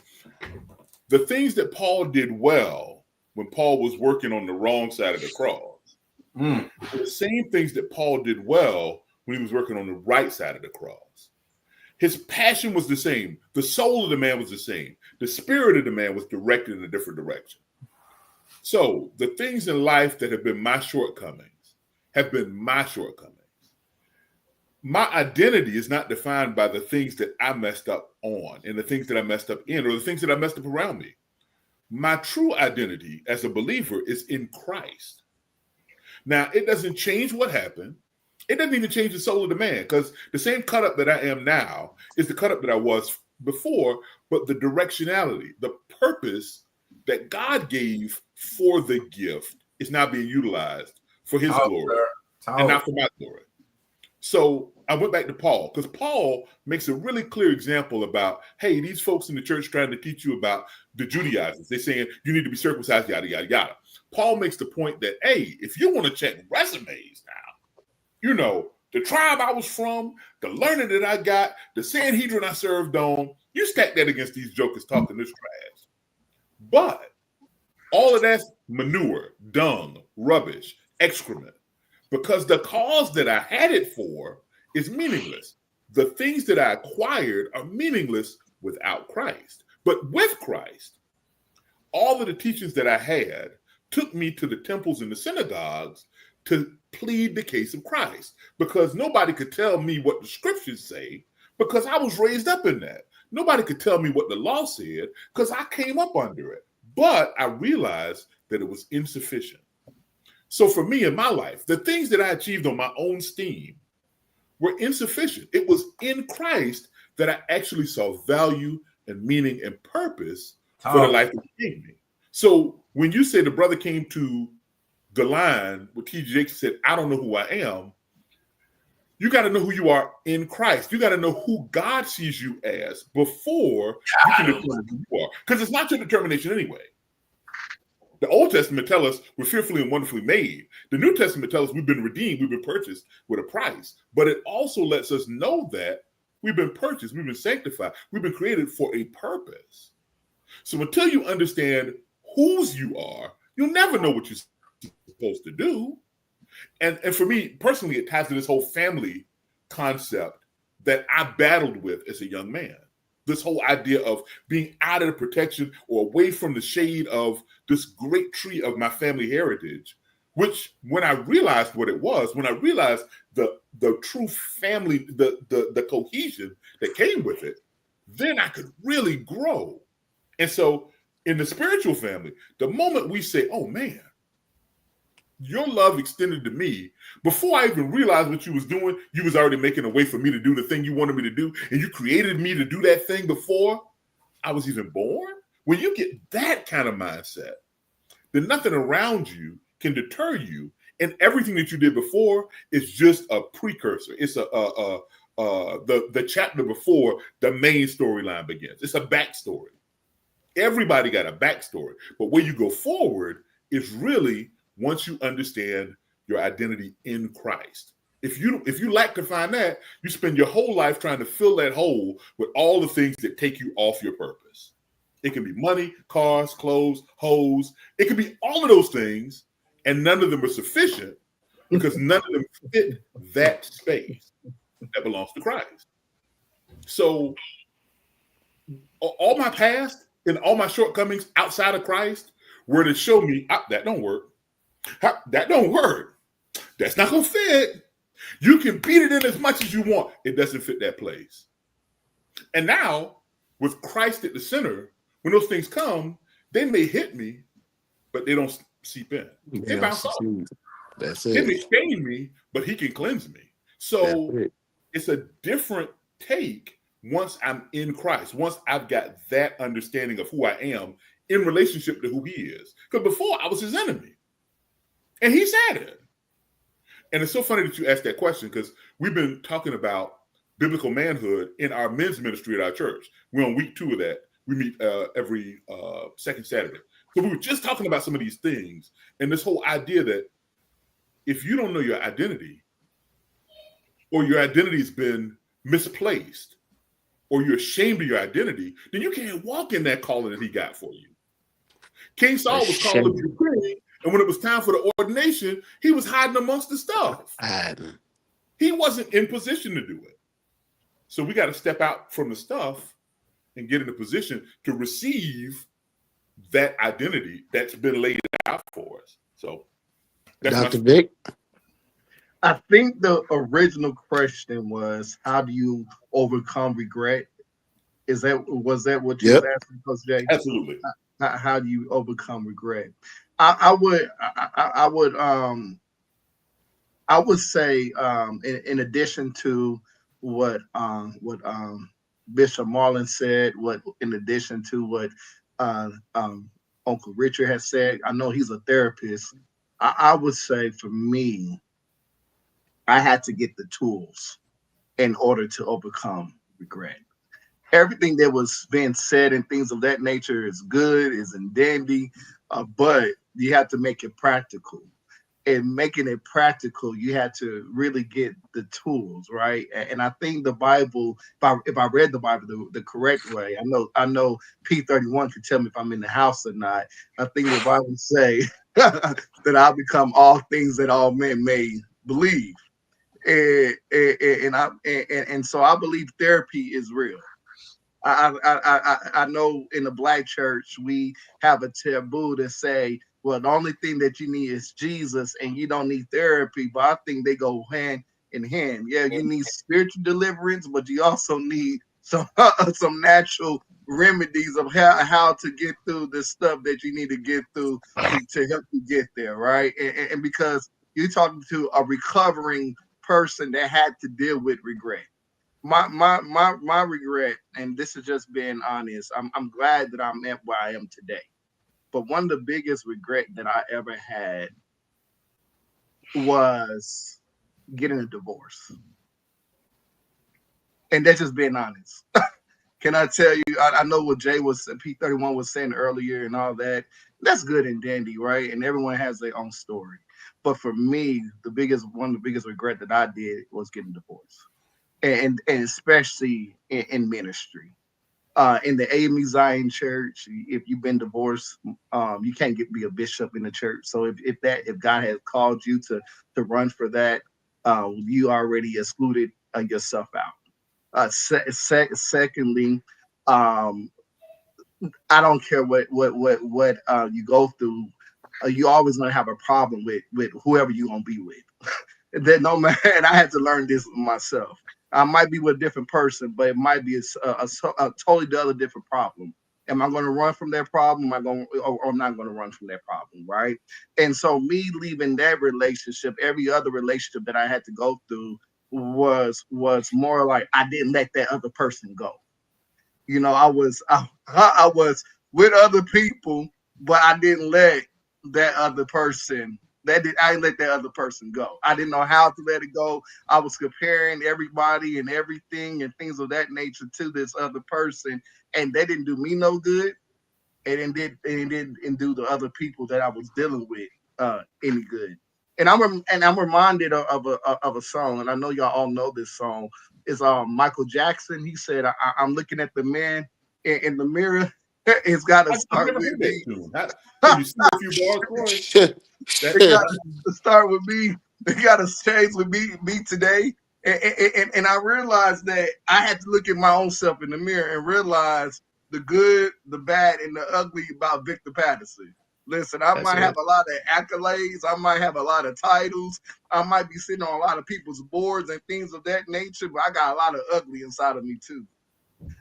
The things that Paul did well when Paul was working on the wrong side of the cross, the same things that Paul did well when he was working on the right side of the cross. His passion was the same. The soul of the man was the same. The spirit of the man was directed in a different direction. So the things in life that have been my shortcomings have been my shortcomings. My identity is not defined by the things that I messed up on and the things that I messed up in or the things that I messed up around me. My true identity as a believer is in Christ. Now, it doesn't change what happened. It doesn't even change the soul of the man, because the same cut up that I am now is the cut up that I was before, but the directionality, the purpose that God gave for the gift is now being utilized for his glory and not for my glory. So I went back to Paul, because Paul makes a really clear example about, hey, these folks in the church trying to teach you about the Judaizers. They're saying you need to be circumcised, yada, yada, yada. Paul makes the point that, hey, if you want to check resumes now, you know, the tribe I was from, the learning that I got, the Sanhedrin I served on, you stack that against these jokers talking this trash. But all of that's manure, dung, rubbish, excrement. Because the cause that I had it for is meaningless. The things that I acquired are meaningless without Christ. But with Christ, all of the teachings that I had took me to the temples and the synagogues to plead the case of Christ, because nobody could tell me what the scriptures say, because I was raised up in that. Nobody could tell me what the law said, because I came up under it. But I realized that it was insufficient. So for me in my life, the things that I achieved on my own steam were insufficient. It was in Christ that I actually saw value and meaning and purpose for the life that he gave me. So when you say the brother came to the line where T.J. Jakes said, I don't know who I am, you got to know who you are in Christ. You got to know who God sees you as before you can determine who you are. Because it's not your determination anyway. The Old Testament tells us we're fearfully and wonderfully made. The New Testament tells us we've been redeemed, we've been purchased with a price. But it also lets us know that we've been purchased, we've been sanctified, we've been created for a purpose. So until you understand whose you are, you'll never know what you're supposed to do. And for me, personally, it ties to this whole family concept that I battled with as a young man. This whole idea of being out of the protection or away from the shade of this great tree of my family heritage, which when I realized what it was, when I realized the true family, the cohesion that came with it, then I could really grow. And so in the spiritual family, the moment we say, oh man, your love extended to me, before I even realized what you was doing, you was already making a way for me to do the thing you wanted me to do. And you created me to do that thing before I was even born. When you get that kind of mindset, then nothing around you can deter you. And everything that you did before is just a precursor. It's the chapter before the main storyline begins. It's a backstory. Everybody got a backstory. But where you go forward is really once you understand your identity in Christ. If you lack to find that, you spend your whole life trying to fill that hole with all the things that take you off your purpose. It can be money, cars, clothes, hoes. It can be all of those things, and none of them are sufficient because none of them fit that space that belongs to Christ. So all my past and all my shortcomings outside of Christ were to show me that don't work. That don't work. That's not going to fit. You can beat it in as much as you want. It doesn't fit that place. And now, with Christ at the center, when those things come, they may hit me, but they don't seep in. They bounce off. That's They may it. stain me, but he can cleanse me. So it's a different take once I'm in Christ, once I've got that understanding of who I am in relationship to who he is. Because before, I was his enemy. And he said it. And it's so funny that you asked that question because we've been talking about biblical manhood in our men's ministry at our church. We're on week 2 of that. We meet every second Saturday. So we were just talking about some of these things and this whole idea that if you don't know your identity or your identity has been misplaced or you're ashamed of your identity, then you can't walk in that calling that he got for you. King Saul was called to be the king. And when it was time for the ordination, he was hiding amongst the stuff. He wasn't in position to do it. So we got to step out from the stuff and get in a position to receive that identity that's been laid out for us. So that's Dr. Vic? I think the original question was, how do you overcome regret? Was that what you was asking, Coach Jay? Absolutely. How do you overcome regret? I would say, in addition to what Bishop Marlin said, in addition to what Uncle Richard has said, I know he's a therapist. I would say for me, I had to get the tools in order to overcome regret. Everything that was being said and things of that nature is good, is in dandy, but you have to make it practical. And making it practical, you had to really get the tools, right? And I think the Bible, if I read the Bible the correct way, I know P31 could tell me if I'm in the house or not. I think the Bible say that I'll become all things that all men may believe. And so I believe therapy is real. I know in the black church we have a taboo to say, well, the only thing that you need is Jesus and you don't need therapy. But I think they go hand in hand. Yeah, you need spiritual deliverance, but you also need some some natural remedies of how to get through the stuff that you need to get through to help you get there, right? And because you're talking to a recovering person that had to deal with regret. My regret, and this is just being honest, I'm glad that I'm at where I am today. But one of the biggest regret that I ever had was getting a divorce. And that's just being honest. Can I tell you? I know what Jay was P31 was saying earlier and all that. That's good and dandy, right? And everyone has their own story. But for me, one of the biggest regret that I did was getting divorced. And especially in ministry. In the AME Zion Church, if you've been divorced, you can't be a bishop in the church. So if God has called you to run for that, you already excluded yourself out. Secondly, um, I don't care what you go through. You always gonna have a problem with whoever you gonna be with. That no matter, and I had to learn this myself. I might be with a different person, but it might be a totally other different problem. Am I going to run from that problem? Am I going, or I'm not going to run from that problem, right? And so, me leaving that relationship, every other relationship that I had to go through was more like I didn't let that other person go. You know, I was with other people, but I didn't let that other person I didn't let that other person go. I didn't know how to let it go. I was comparing everybody and everything and things of that nature to this other person, and they didn't do me no good, and didn't do the other people that I was dealing with any good. And I'm reminded of a song, and I know y'all all know this song. It's Michael Jackson. He said, I'm looking at the man in the mirror. It's got to I've start never with heard that me. tune. Can you sing a few bars for us? It got to start with me. It got to change with me today. And I realized that I had to look at my own self in the mirror and realize the good, the bad, and the ugly about Victor Patterson. Listen, I That's might have it. a lot of accolades. I might have a lot of titles. I might be sitting on a lot of people's boards and things of that nature, but I got a lot of ugly inside of me too.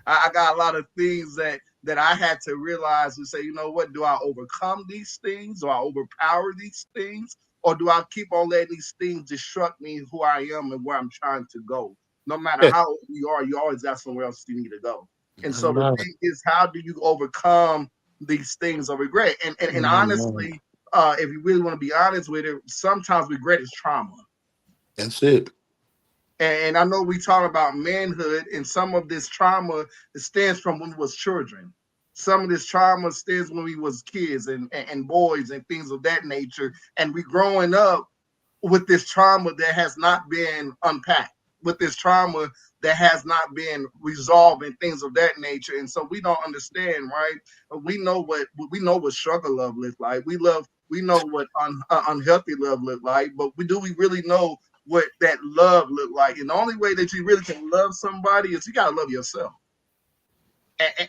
I got a lot of things that I had to realize and say, you know what? Do I overcome these things? Do I overpower these things? Or do I keep on letting these things destruct me who I am and where I'm trying to go? No matter how old you are, you always got somewhere else you need to go. And I so the know. thing is, how do you overcome these things of regret? And I know. honestly, if you really want to be honest with it, sometimes regret is trauma. That's it. And I know we talk about manhood, and some of this trauma stems from when we was children. Some of this trauma stems when we was kids and boys and things of that nature. And we growing up with this trauma that has not been unpacked, with this trauma that has not been resolved and things of that nature. And so we don't understand, right? We know what struggle love looks like. We know what unhealthy love look like, but we really know what that love look like? And the only way that you really can love somebody is you gotta love yourself.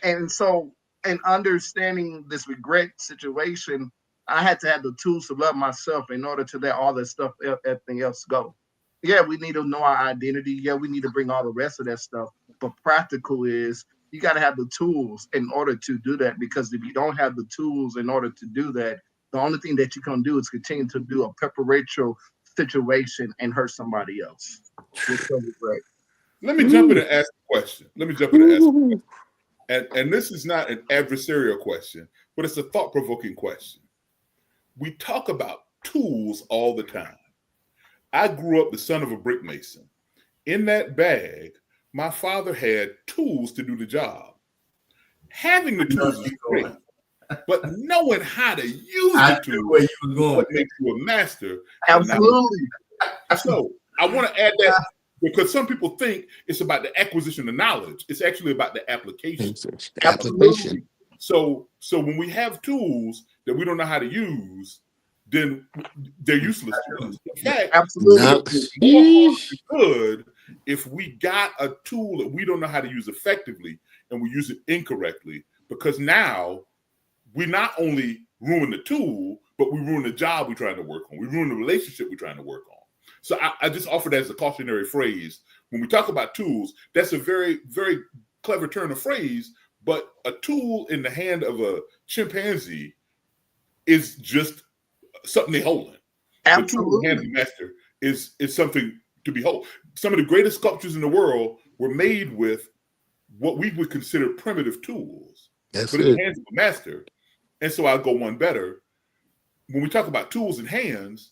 And so, in understanding this regret situation, I had to have the tools to love myself in order to let all that stuff, everything else go. Yeah, we need to know our identity. Yeah, we need to bring all the rest of that stuff. But practical is you got to have the tools in order to do that. Because if you don't have the tools in order to do that, the only thing that you can do is continue to do a preparatory situation and hurt somebody else. With no regret. Let me jump in Ooh. and ask a question. Let me jump in and ask, Ooh. and this is not an adversarial question, but it's a thought provoking question. We talk about tools all the time. I grew up the son of a brick mason. In that bag, my father had tools to do the job. Having the I know tools is you great, going. but knowing how to use I the knew tools where you were is going. what makes you a master and not. Absolutely. So I want to add that because some people think it's about the acquisition of knowledge. It's actually about the application. It's the Absolutely. application. So when we have tools that we don't know how to use, then they're useless to us. In fact, we Absolutely. Now, would do more harm sheesh. than good if we got a tool that we don't know how to use effectively and we use it incorrectly, because now we not only ruin the tool, but we ruin the job we're trying to work on. We ruin the relationship we're trying to work on. So I just offer that as a cautionary phrase. When we talk about tools, that's a very, very clever turn of phrase, but a tool in the hand of a chimpanzee is just something they hold in. The tool in the hand of Absolutely. the master is something to behold. Some of the greatest sculptures in the world were made with what we would consider primitive tools, That's but in the it. hands of a master. And so I'll go one better. When we talk about tools and hands,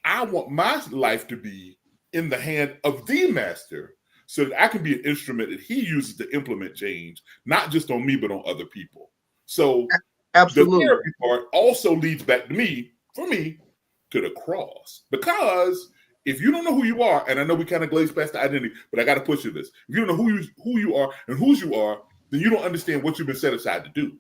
I want my life to be in the hand of the master, so that I can be an instrument that he uses to implement change, not just on me, but on other people. So the Absolutely. therapy part also leads back to me, for me, to the cross. Because if you don't know who you are, and I know we kind of glaze past the identity, but I got to push you this. If you don't know who you are and whose you are, then you don't understand what you've been set aside to do.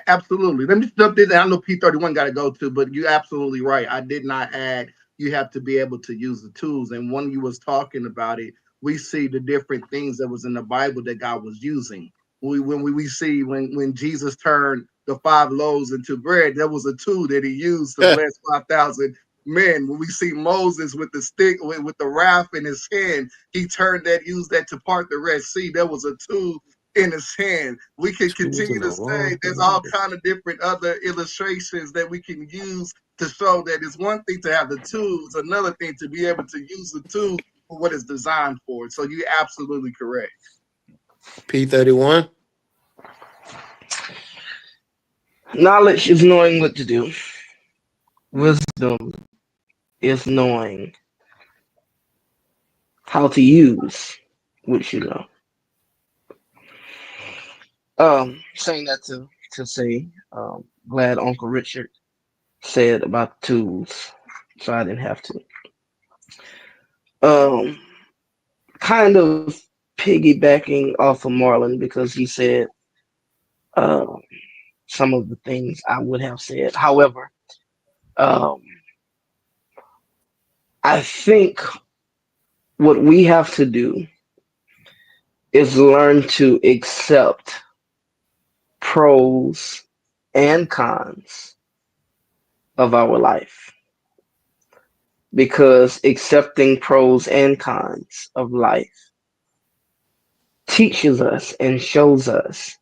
Absolutely. Let me jump in. I know P31 got to go to, but you're absolutely right. I did not add. You have to be able to use the tools. And when you was talking about it, we see the different things that was in the Bible that God was using. We see when Jesus turned the 5 loaves into bread, there was a tool that he used to bless 5,000 men. When we see Moses with the stick with the raft in his hand, he turned that, used that to part the Red Sea. There was a tool in his hand. We can Tools continue in the to say wrong there's all hand. kind of different other illustrations that we can use to show that it's one thing to have the tools, another thing to be able to use the tool for what it's designed for. So you're absolutely correct. P31. Knowledge is knowing what to do. Wisdom is knowing how to use what you know. Saying that to say, glad Uncle Richard said about the tools, so I didn't have to. Um, Kind of piggybacking off of Marlon because he said um some of the things I would have said. However, um, I think what we have to do is learn to accept pros and cons of our life because accepting pros and cons of life teaches us and shows us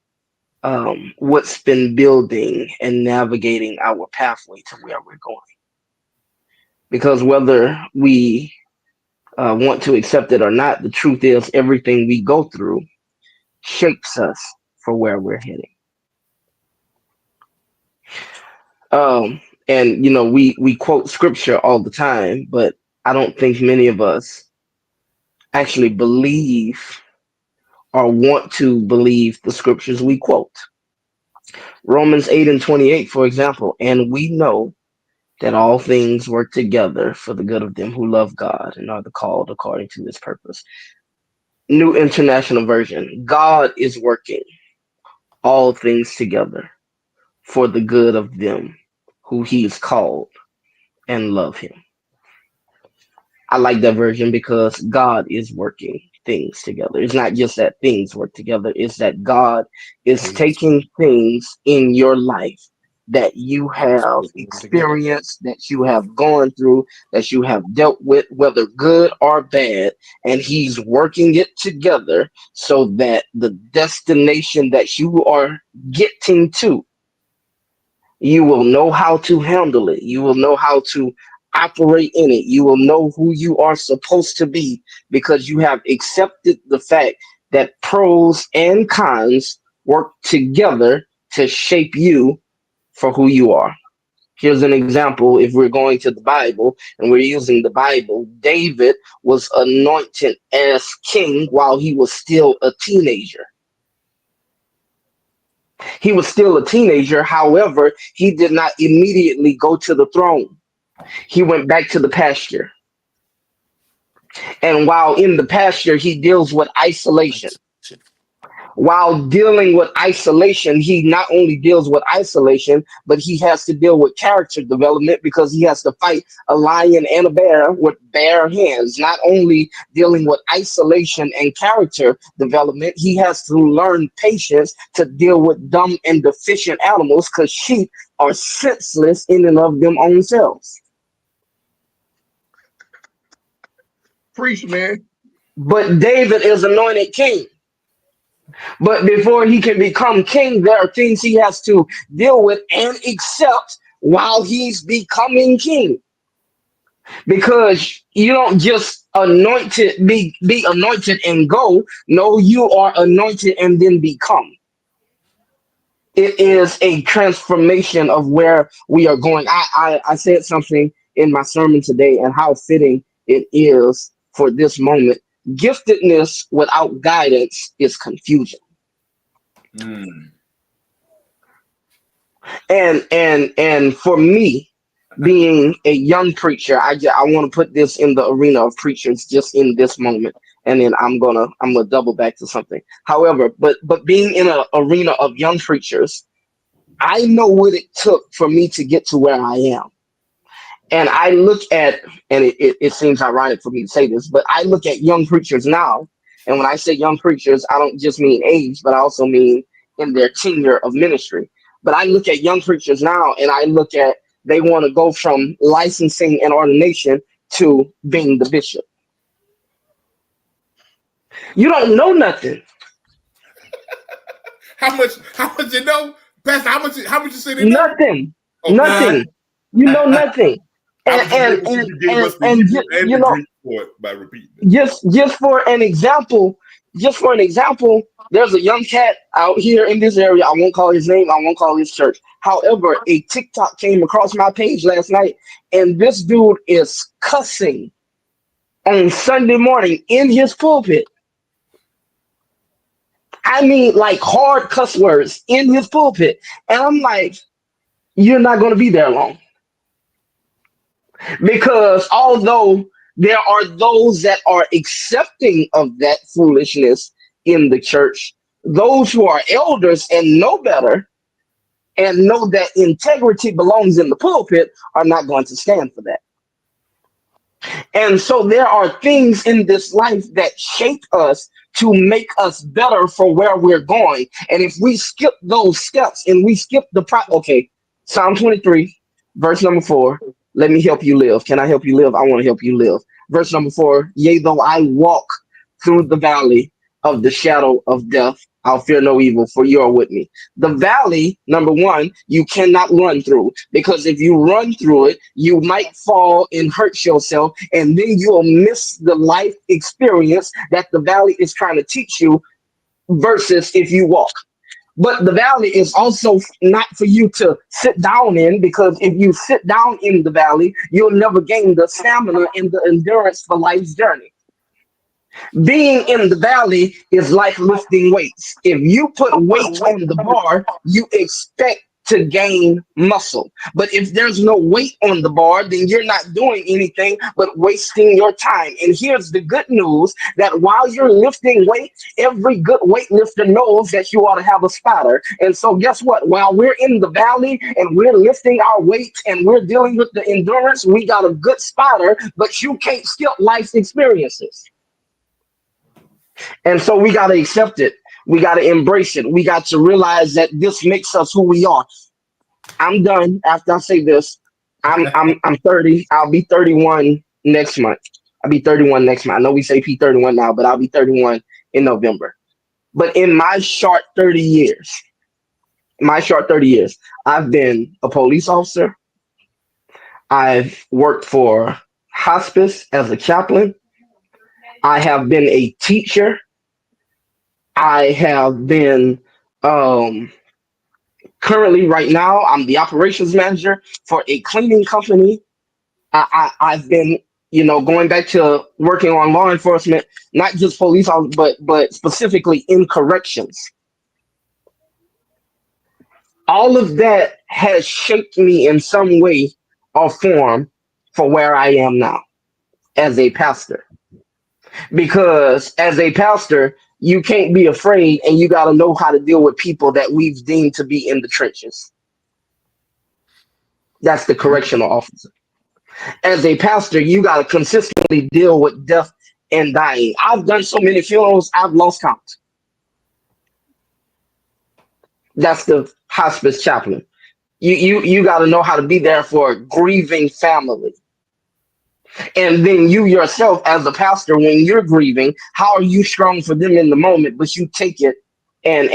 what's been building and navigating our pathway to where we're going. Because whether we want to accept it or not, the truth is everything we go through shapes us for where we're heading. And we quote scripture all the time, but I don't think many of us actually believe or want to believe the scriptures we quote. Romans 8 and 28, for example, and we know that all things work together for the good of them who love God and are the called according to his purpose. New International Version. God is working all things together for the good of them who he is called and love him. I like that version because God is working things together. It's not just that things work together, it's that God is Yes. taking things in your life that you It's have putting them together. experienced, that you have gone through, that you have dealt with, whether good or bad, and He's working it together so that the destination that you are getting to, you will know how to handle it. You will know how to operate in it. You will know who you are supposed to be because you have accepted the fact that pros and cons work together to shape you for who you are. Here's an example. If we're going to the Bible and we're using the Bible, David was anointed as king while he was still a teenager. He was still a teenager. However, he did not immediately go to the throne. He went back to the pasture. And while in the pasture, he deals with isolation. While dealing with isolation, he not only deals with isolation, but he has to deal with character development because he has to fight a lion and a bear with bare hands. Not only dealing with isolation and character development, he has to learn patience to deal with dumb and deficient animals because sheep are senseless in and of them own selves. Preach, man. But David is anointed king. But before he can become king, there are things he has to deal with and accept while he's becoming king. Because you don't just be anointed and go. No, you are anointed and then become. It is a transformation of where we are going. I said something in my sermon today and how fitting it is for this moment. Giftedness without guidance is confusion. Mm. And for me, being a young preacher, I want to put this in the arena of preachers just in this moment, and then I'm gonna double back to something. However, but being in an arena of young preachers, I know what it took for me to get to where I am. And I look at, and it seems ironic for me to say this, but I look at young preachers now. And when I say young preachers, I don't just mean age, but I also mean in their tenure of ministry. But I look at young preachers now and I look at they want to go from licensing and ordination to being the bishop. You don't know nothing. How much you know, Pastor? How much you say they know? Nothing. Okay. Nothing. You know nothing. I And was just and waiting for and you to give and, us the and year and you the know, drink for it by repeating it. just for an example, there's a young cat out here in this area. I won't call his name, I won't call his church. However, a TikTok came across my page last night, and this dude is cussing on Sunday morning in his pulpit. I mean, like hard cuss words in his pulpit. And I'm like, you're not going to be there long. Because although there are those that are accepting of that foolishness in the church, those who are elders and know better and know that integrity belongs in the pulpit are not going to stand for that. And so there are things in this life that shape us to make us better for where we're going. And if we skip those steps and we skip okay, Psalm 23, verse number 4, let me help you live. Can I help you live? I want to help you live. Verse number 4, yea, though I walk through the valley of the shadow of death, I'll fear no evil, for you are with me. The valley, number one, you cannot run through because if you run through it, you might fall and hurt yourself, and then you'll miss the life experience that the valley is trying to teach you versus if you walk. But the valley is also not for you to sit down in because if you sit down in the valley, you'll never gain the stamina and the endurance for life's journey. Being in the valley is like lifting weights. If you put weight on the bar, you expect to gain muscle. But if there's no weight on the bar, then you're not doing anything but wasting your time. And here's the good news that while you're lifting weight, every good weightlifter knows that you ought to have a spotter. And so guess what? While we're in the valley and we're lifting our weights and we're dealing with the endurance, we got a good spotter, but you can't skip life's experiences. And so we got to accept it. We got to embrace it. We got to realize that this makes us who we are. I'm done after I say this. I'm 30. I'll be 31 next month. I'll be 31 next month. I know we say P31 now, but I'll be 31 in November. But in my short 30 years, I've been a police officer. I've worked for hospice as a chaplain. I have been a teacher. I have been um, currently right now. I'm the operations manager for a cleaning company. I've been going back to working on law enforcement, not just police, but specifically in corrections. All of that has shaped me in some way or form for where I am now as a pastor. Because as a pastor, you can't be afraid, and you got to know how to deal with people that we've deemed to be in the trenches. That's the correctional officer. As a pastor, you got to consistently deal with death and dying. I've done so many funerals, I've lost count. That's the hospice chaplain. You got to know how to be there for a grieving family. And then you yourself, as a pastor, when you're grieving, how are you strong for them in the moment? But you take it and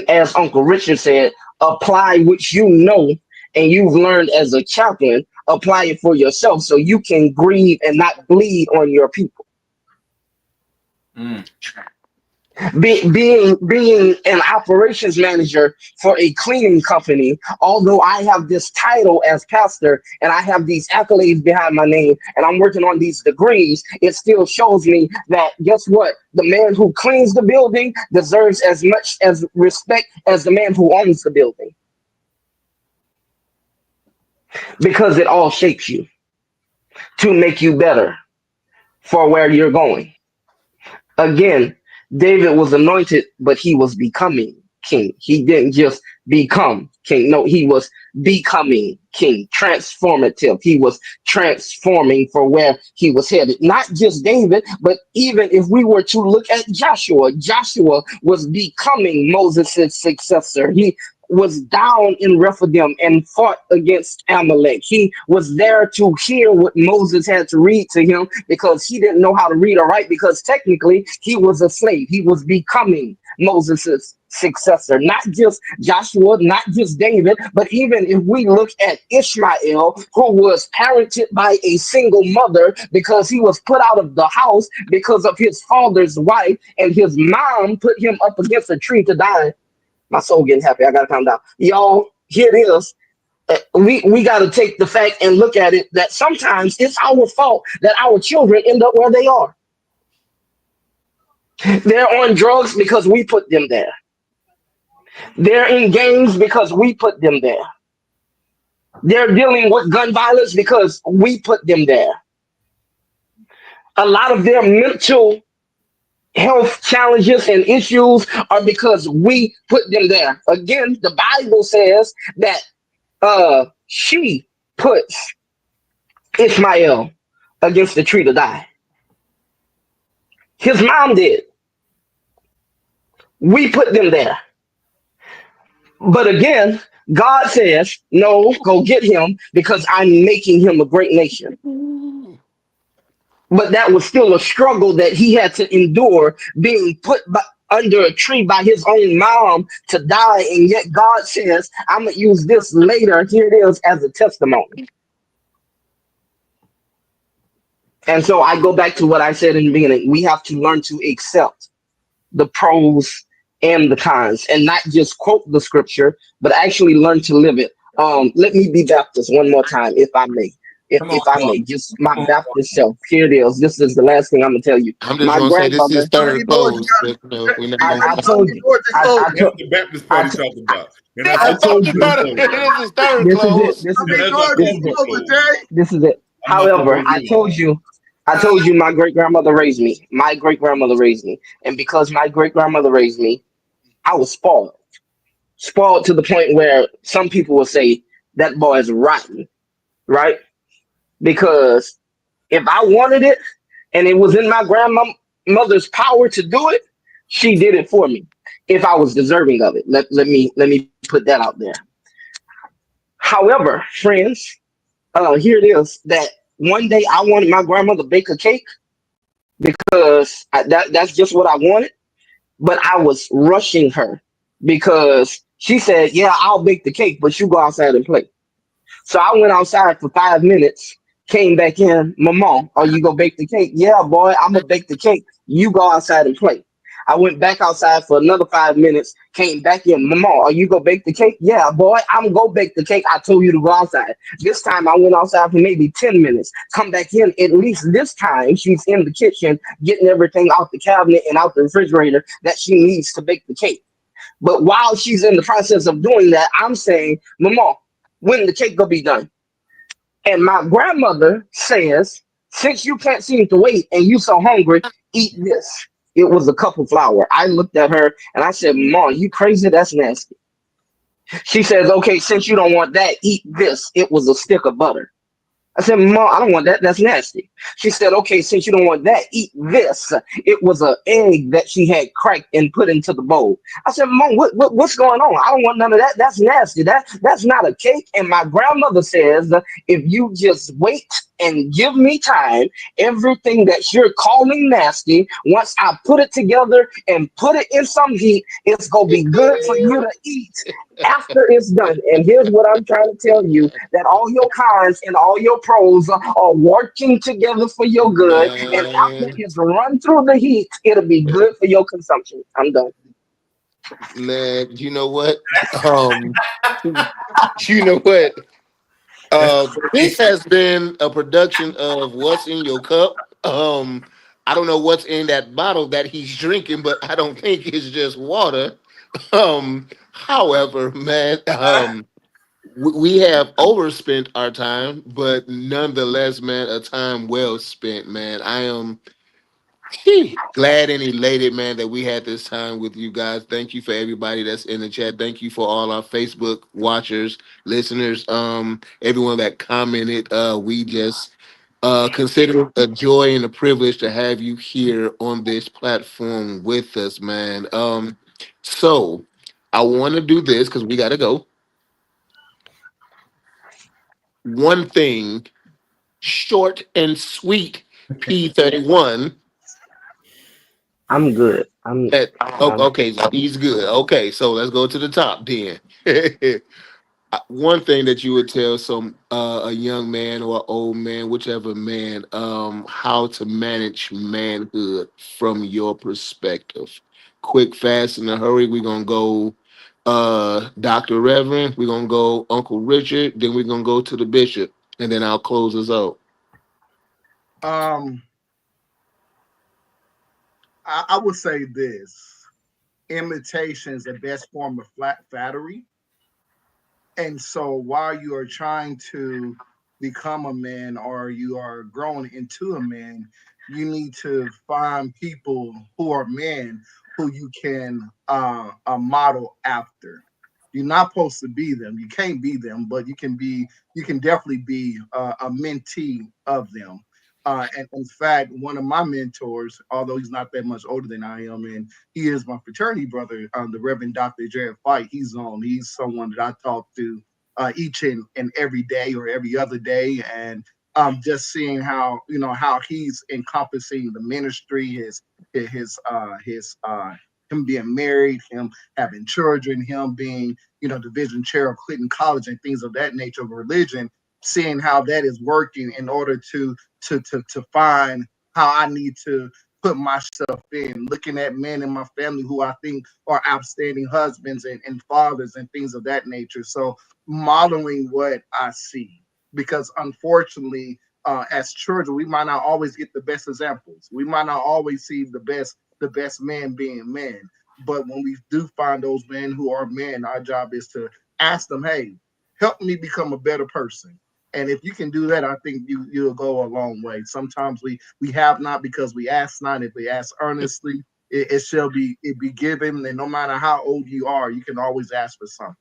as Uncle Richard said, apply what you know and you've learned as a chaplain, apply it for yourself so you can grieve and not bleed on your people. Mm. Being an operations manager for a cleaning company, although I have this title as pastor and I have these accolades behind my name and I'm working on these degrees, it still shows me that guess what? The man who cleans the building deserves as much as respect as the man who owns the building. Because it all shapes you to make you better for where you're going. Again, David was anointed, but he was becoming king. He didn't just become king. No, he was becoming king, transformative. He was transforming for where he was headed. Not just David, but even if we were to look at Joshua, Joshua was becoming Moses' successor. He was down in Rephidim and fought against Amalek. He was there to hear what Moses had to read to him because he didn't know how to read or write because technically he was a slave. He was becoming Moses' successor. Not just Joshua, not just David, but even if we look at Ishmael, who was parented by a single mother because he was put out of the house because of his father's wife, and his mom put him up against a tree to die. My soul getting happy. I gotta calm down. Y'all, here it is. We got to take the fact and look at it that sometimes it's our fault that our children end up where they are. They're on drugs because we put them there. They're in gangs because we put them there. They're dealing with gun violence because we put them there. A lot of their mental health challenges and issues are because we put them there. Again, the Bible says that she puts Ishmael against the tree to die. His mom did. We put them there. But again, God says, no, go get him because I'm making him a great nation. But that was still a struggle that he had to endure, being put under a tree by his own mom to die. And yet God says, I'm going to use this later. Here it is as a testimony. And so I go back to what I said in the beginning. We have to learn to accept the pros and the cons and not just quote the scripture, but actually learn to live it. Let me be Baptist one more time, if I may. Come on, If I Paul. may, just my Come on, Baptist self. Here it is. This is the last thing I'm gonna tell you. I'm just My gonna say this is grandmother, third close. But, we're not gonna. I told you, I That's told, the Baptist I, party talking about. And This that's I is our told fucking you. corporate third. close. This is third This is it. close. This is And it. that's our This is it. corporate close. This is it. I'm not gonna However, hold you long. I told you my great grandmother raised me. My great grandmother raised me, and because my great grandmother raised me, I was spoiled. Spoiled to the point where some people will say that boy is rotten, right? Because if I wanted it and it was in my grandmother's power to do it, she did it for me. If I was deserving of it, let me put that out there. However, friends, here it is that one day I wanted my grandmother to bake a cake because that's just what I wanted. But I was rushing her because she said, "Yeah, I'll bake the cake, but you go outside and play." So I went outside for 5 minutes, came back in. Mama, are you gonna bake the cake? Yeah, boy, I'm gonna bake the cake. You go outside and play. I went back outside for another 5 minutes, came back in. Mama, are you gonna bake the cake? Yeah, boy, I'm gonna bake the cake. I told you to go outside. This time I went outside for maybe 10 minutes. Come back in. At least this time she's in the kitchen getting everything out the cabinet and out the refrigerator that she needs to bake the cake. But while she's in the process of doing that, I'm saying, Mama, when the cake gonna be done? And my grandmother says, since you can't seem to wait and you so hungry, eat this. It was a cup of flour. I looked at her and I said, Mom, you crazy? That's nasty. She says, okay, since you don't want that, eat this. It was a stick of butter. I said, Mom, I don't want that. That's nasty. She said, okay, since you don't want that, eat this. It was an egg that she had cracked and put into the bowl. I said, Mom, what's going on? I don't want none of that. That's nasty. That's not a cake. And my grandmother says, if you just wait and give me time, everything that you're calling nasty, once I put it together and put it in some heat, it's going to be good for you to eat after it's done. And here's what I'm trying to tell you, that all your cons and all your pros are working together for your good. And after Man, it's run through the heat, it'll be good for your consumption. I'm done. man, you know what? Um, you know what? That's This crazy. has been a production of What's in Your Cup. I don't know what's in that bottle that he's drinking, but I don't think it's just water. However, man, we have overspent our time, but nonetheless, man, a time well spent, man. I am glad and elated, man, that we had this time with you guys. Thank you for everybody that's in the chat. Thank you for all our Facebook watchers, listeners, everyone that commented. We just consider it a joy and a privilege to have you here on this platform with us, man. So I want to do this because we got to go. One thing, short and sweet, P31. I'm good. I'm That, um, okay, so he's good. Okay, so let's go to the top then. One thing that you would tell some a young man or old man, whichever man, how to manage manhood from your perspective. Quick, fast, in a hurry. We're gonna go Dr. Reverend, we're gonna go Uncle Richard, then we're gonna go to the bishop, and then I'll close us out. Um, I would say this: imitation is the best form of flattery. And so while you are trying to become a man or you are growing into a man, you need to find people who are men who you can model after. You're not supposed to be them. You can't be them, but you can be. You can definitely be a mentee of them. And in fact, one of my mentors, although he's not that much older than I am, and he is my fraternity brother, the Reverend Dr. Jared Fight. He's someone that I talk to each and every day or every other day, and just seeing how how he's encompassing the ministry, his him being married, him having children, him being division chair of Clinton College and things of that nature of religion. Seeing how that is working in order to find how I need to put myself in, looking at men in my family who I think are outstanding husbands and fathers and things of that nature. So modeling what I see, because unfortunately, as children, we might not always get the best examples. We might not always see the best man being men. But when we do find those men who are men, our job is to ask them, "Hey, help me become a better person." And if you can do that, I think you'll go a long way. Sometimes we have not because we ask not. If we ask earnestly, it shall be given. And no matter how old you are, you can always ask for something.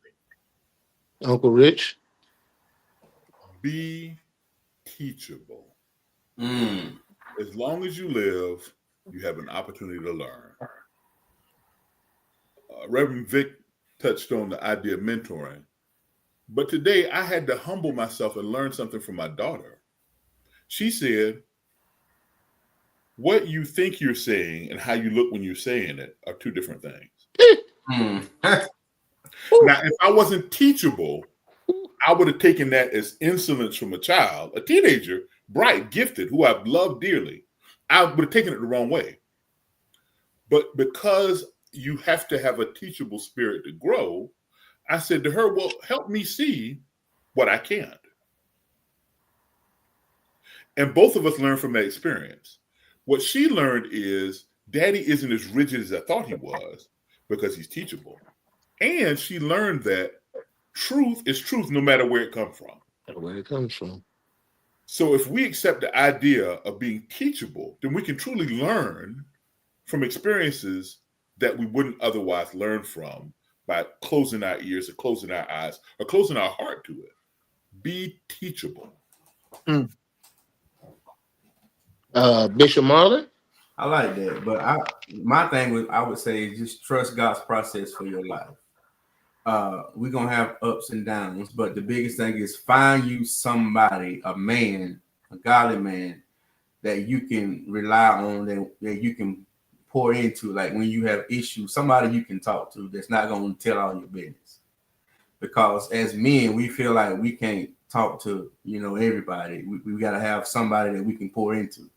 Uncle Rich. Be teachable. Mm. As long as you live, you have an opportunity to learn. Reverend Vic touched on the idea of mentoring, but today I had to humble myself and learn something from my daughter. She said, what you think you're saying and how you look when you're saying it are two different things. Mm. Now, if I wasn't teachable, I would have taken that as insolence from a child, a teenager, bright, gifted, who I've loved dearly. I would have taken it the wrong way. But because you have to have a teachable spirit to grow, I said to her, well, help me see what I can't. And both of us learned from that experience. What she learned is daddy isn't as rigid as I thought he was because he's teachable. And she learned that truth is truth no matter where it comes from. Where it comes from. So if we accept the idea of being teachable, then we can truly learn from experiences that we wouldn't otherwise learn from by closing our ears or closing our eyes or closing our heart to it. Be teachable. Mm. Bishop Marlon. I like that, but my thing was I would say is just trust God's process for your life. We're gonna have ups and downs, but the biggest thing is find you somebody, a man, a godly man that you can rely on, that you can pour into. Like when you have issues, somebody you can talk to that's not gonna tell all your business. Because as men, we feel like we can't talk to everybody. We got to have somebody that we can pour into.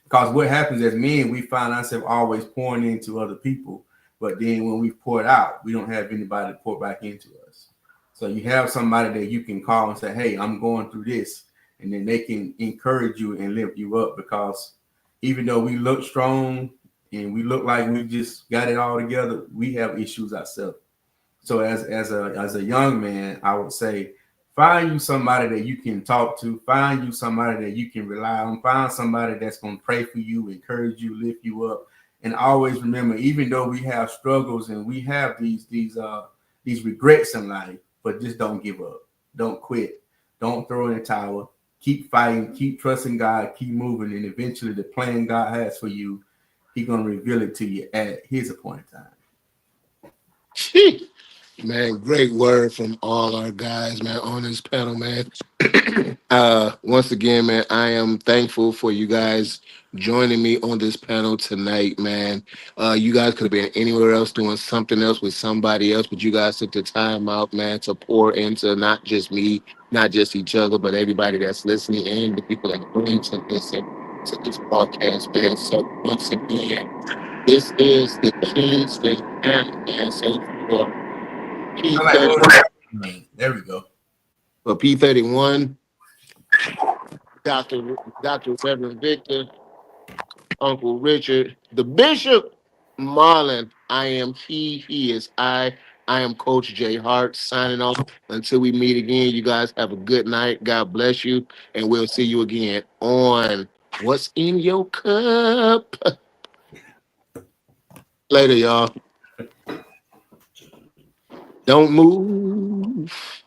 Because what happens as men, we find ourselves always pouring into other people, but then when we pour it out, we don't have anybody to pour back into us. So you have somebody that you can call and say, "Hey, I'm going through this," and then they can encourage you and lift you up. Because even though we look strong and we look like we just got it all together, we have issues ourselves. So as a young man, I would say find you somebody that you can talk to, find you somebody that you can rely on, find somebody that's going to pray for you, encourage you, lift you up, and always remember, even though we have struggles and we have these regrets in life, but just don't give up, don't quit, don't throw in the towel, keep fighting, keep trusting God, keep moving, and eventually the plan God has for you, He's going to reveal it to you at His appointed time. Man, great word from all our guys, man, on this panel, man. Once again, man, I am thankful for you guys joining me on this panel tonight, man. You guys could have been anywhere else doing something else with somebody else, but you guys took the time out, man, to pour into not just me, not just each other, but everybody that's listening and the people that are going to listen to this broadcast, man. So once again, this is the Kingsmen panel, man. So I like P30, there we go. for P31, Dr. Reverend Victor, Uncle Richard, the Bishop Marlon. I am he is I. I am Coach J Hart signing off. Until we meet again, you guys have a good night. God bless you. And we'll see you again on What's in Your Cup. Later, y'all. Don't move.